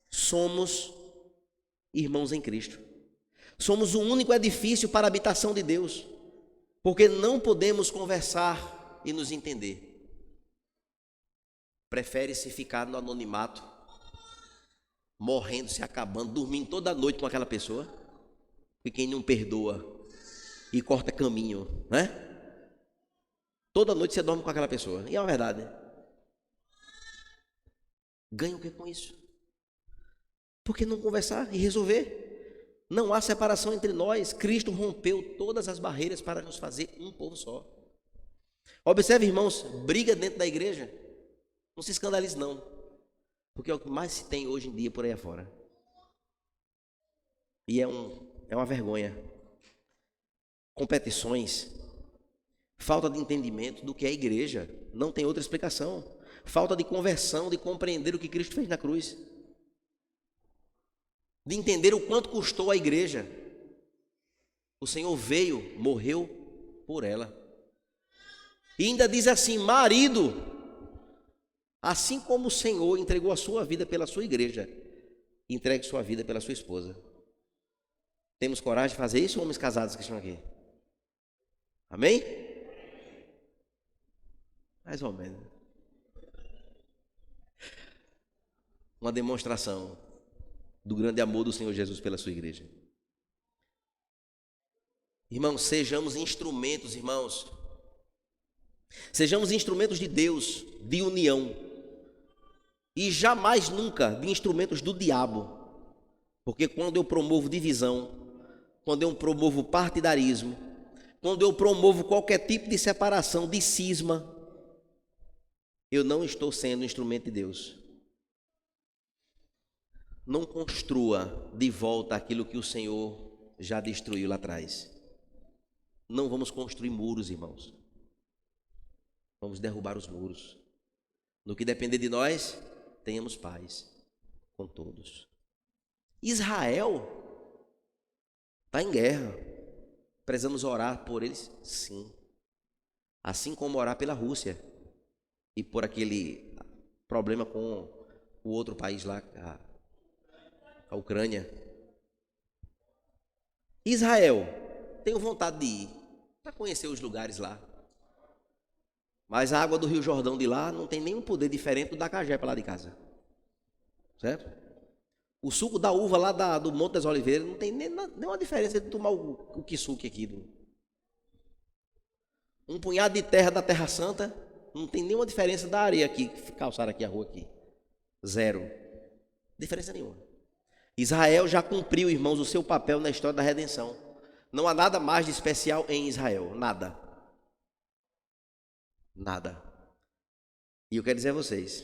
somos irmãos em Cristo. Somos o único edifício para a habitação de Deus, porque não podemos conversar e nos entender. Prefere-se ficar no anonimato, morrendo, se acabando, dormindo toda noite com aquela pessoa, e quem não perdoa e corta caminho, né? Toda noite você dorme com aquela pessoa. E é uma verdade. Ganha o que com isso? Por que não conversar e resolver? Não há separação entre nós. Cristo rompeu todas as barreiras para nos fazer um povo só. Observe, irmãos, briga dentro da igreja. Não se escandalize, não. Porque é o que mais se tem hoje em dia por aí afora. E é uma vergonha. Competições, falta de entendimento do que é a igreja. Não tem outra explicação. Falta de conversão, de compreender o que Cristo fez na cruz. De entender o quanto custou a igreja. O Senhor veio, morreu por ela. E ainda diz assim: marido, assim como o Senhor entregou a sua vida pela sua igreja, entregue sua vida pela sua esposa. Temos coragem de fazer isso, homens casados que estão aqui? Amém? Mais ou menos. Uma demonstração do grande amor do Senhor Jesus pela sua igreja. Irmãos, sejamos instrumentos, irmãos. Sejamos instrumentos de Deus, de união. E jamais, nunca, de instrumentos do diabo. Porque quando eu promovo divisão, quando eu promovo partidarismo, quando eu promovo qualquer tipo de separação, de cisma, eu não estou sendo instrumento de Deus. Não construa de volta aquilo que o Senhor já destruiu lá atrás. Não vamos construir muros, irmãos. Vamos derrubar os muros. No que depender de nós, tenhamos paz com todos. Israel está em guerra. Precisamos orar por eles? Sim. Assim como orar pela Rússia e por aquele problema com o outro país lá, a Ucrânia. Israel, tenho vontade de ir para conhecer os lugares lá. Mas a água do Rio Jordão de lá não tem nenhum poder diferente do da Cagé para lá de casa. Certo? O suco da uva lá do Monte das Oliveiras não tem nenhuma diferença de tomar o quissuque aqui. Um punhado de terra da Terra Santa não tem nenhuma diferença da areia aqui, que calçaram aqui a rua aqui. Zero. Diferença nenhuma. Israel já cumpriu, irmãos, o seu papel na história da redenção. Não há nada mais de especial em Israel. Nada. Nada. E eu quero dizer a vocês,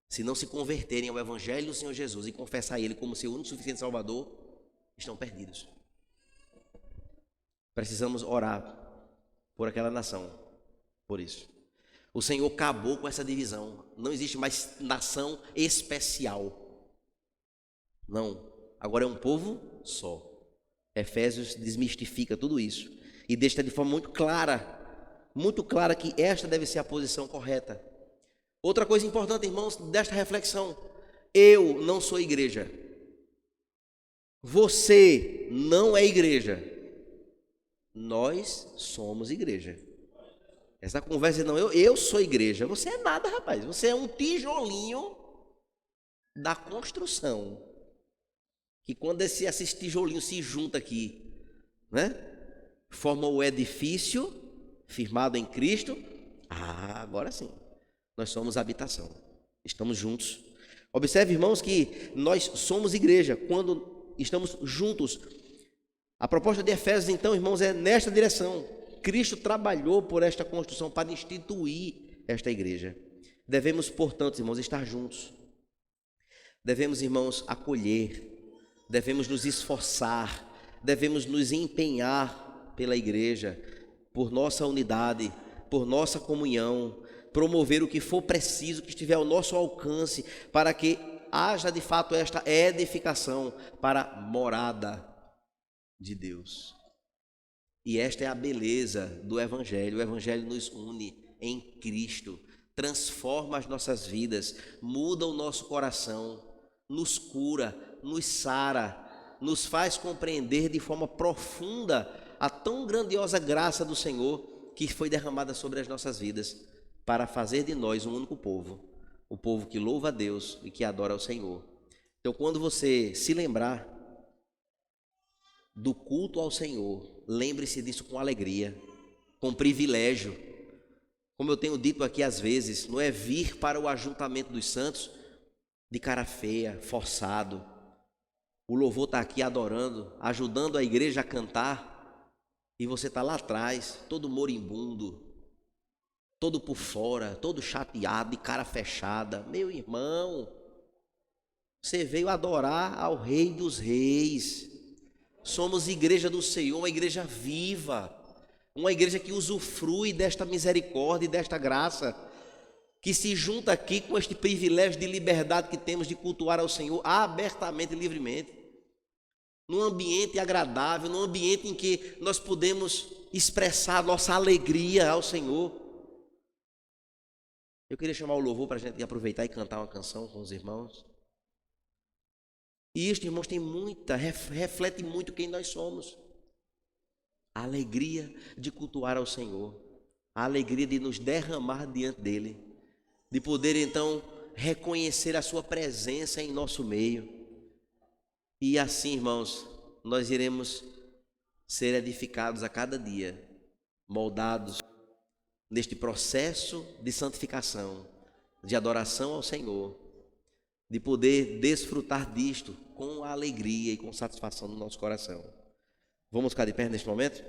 se não se converterem ao Evangelho do Senhor Jesus e confessar Ele como seu único e suficiente Salvador, estão perdidos. Precisamos orar por aquela nação, por isso. O Senhor acabou com essa divisão. Não existe mais nação especial. Não. Agora é um povo só. Efésios desmistifica tudo isso e deixa de forma muito clara que esta deve ser a posição correta. Outra coisa importante, irmãos, desta reflexão: eu não sou igreja. Você não é igreja. Nós somos igreja. Essa conversa não, eu sou igreja. Você é nada, rapaz. Você é um tijolinho da construção. Que quando esses tijolinhos se juntam aqui, né? Formam o edifício firmado em Cristo. Agora sim. Nós somos habitação. Estamos juntos. Observe, irmãos, que nós somos igreja quando estamos juntos. A proposta de Efésios, então, irmãos, é nesta direção. Cristo trabalhou por esta construção para instituir esta igreja. Devemos, portanto, irmãos, estar juntos. Devemos, irmãos, acolher. Devemos nos esforçar. Devemos nos empenhar pela igreja, por nossa unidade, por nossa comunhão, promover o que for preciso, que estiver ao nosso alcance, para que haja de fato esta edificação para a morada de Deus. E esta é a beleza do Evangelho. O Evangelho nos une em Cristo, transforma as nossas vidas, muda o nosso coração, nos cura, nos sara, nos faz compreender de forma profunda a tão grandiosa graça do Senhor que foi derramada sobre as nossas vidas, para fazer de nós um único povo, o povo que louva a Deus e que adora ao Senhor. Então, quando você se lembrar do culto ao Senhor, lembre-se disso com alegria, com privilégio. como eu tenho dito aqui às vezes, não é vir para o ajuntamento dos santos de cara feia, forçado. O louvor está aqui adorando, ajudando a igreja a cantar, e você está lá atrás, todo moribundo, todo por fora, todo chateado, de cara fechada. Meu irmão, você veio adorar ao Rei dos Reis. Somos igreja do Senhor, uma igreja viva, uma igreja que usufrui desta misericórdia e desta graça, que se junta aqui com este privilégio de liberdade que temos de cultuar ao Senhor abertamente e livremente, num ambiente agradável, num ambiente em que nós podemos expressar nossa alegria ao Senhor. Eu queria chamar o louvor para a gente aproveitar e cantar uma canção com os irmãos. E este, irmãos, reflete muito quem nós somos. A alegria de cultuar ao Senhor, a alegria de nos derramar diante dEle, de poder então reconhecer a sua presença em nosso meio. E assim, irmãos, nós iremos ser edificados a cada dia, moldados neste processo de santificação, de adoração ao Senhor, de poder desfrutar disto com alegria e com satisfação no nosso coração. Vamos ficar de pé neste momento?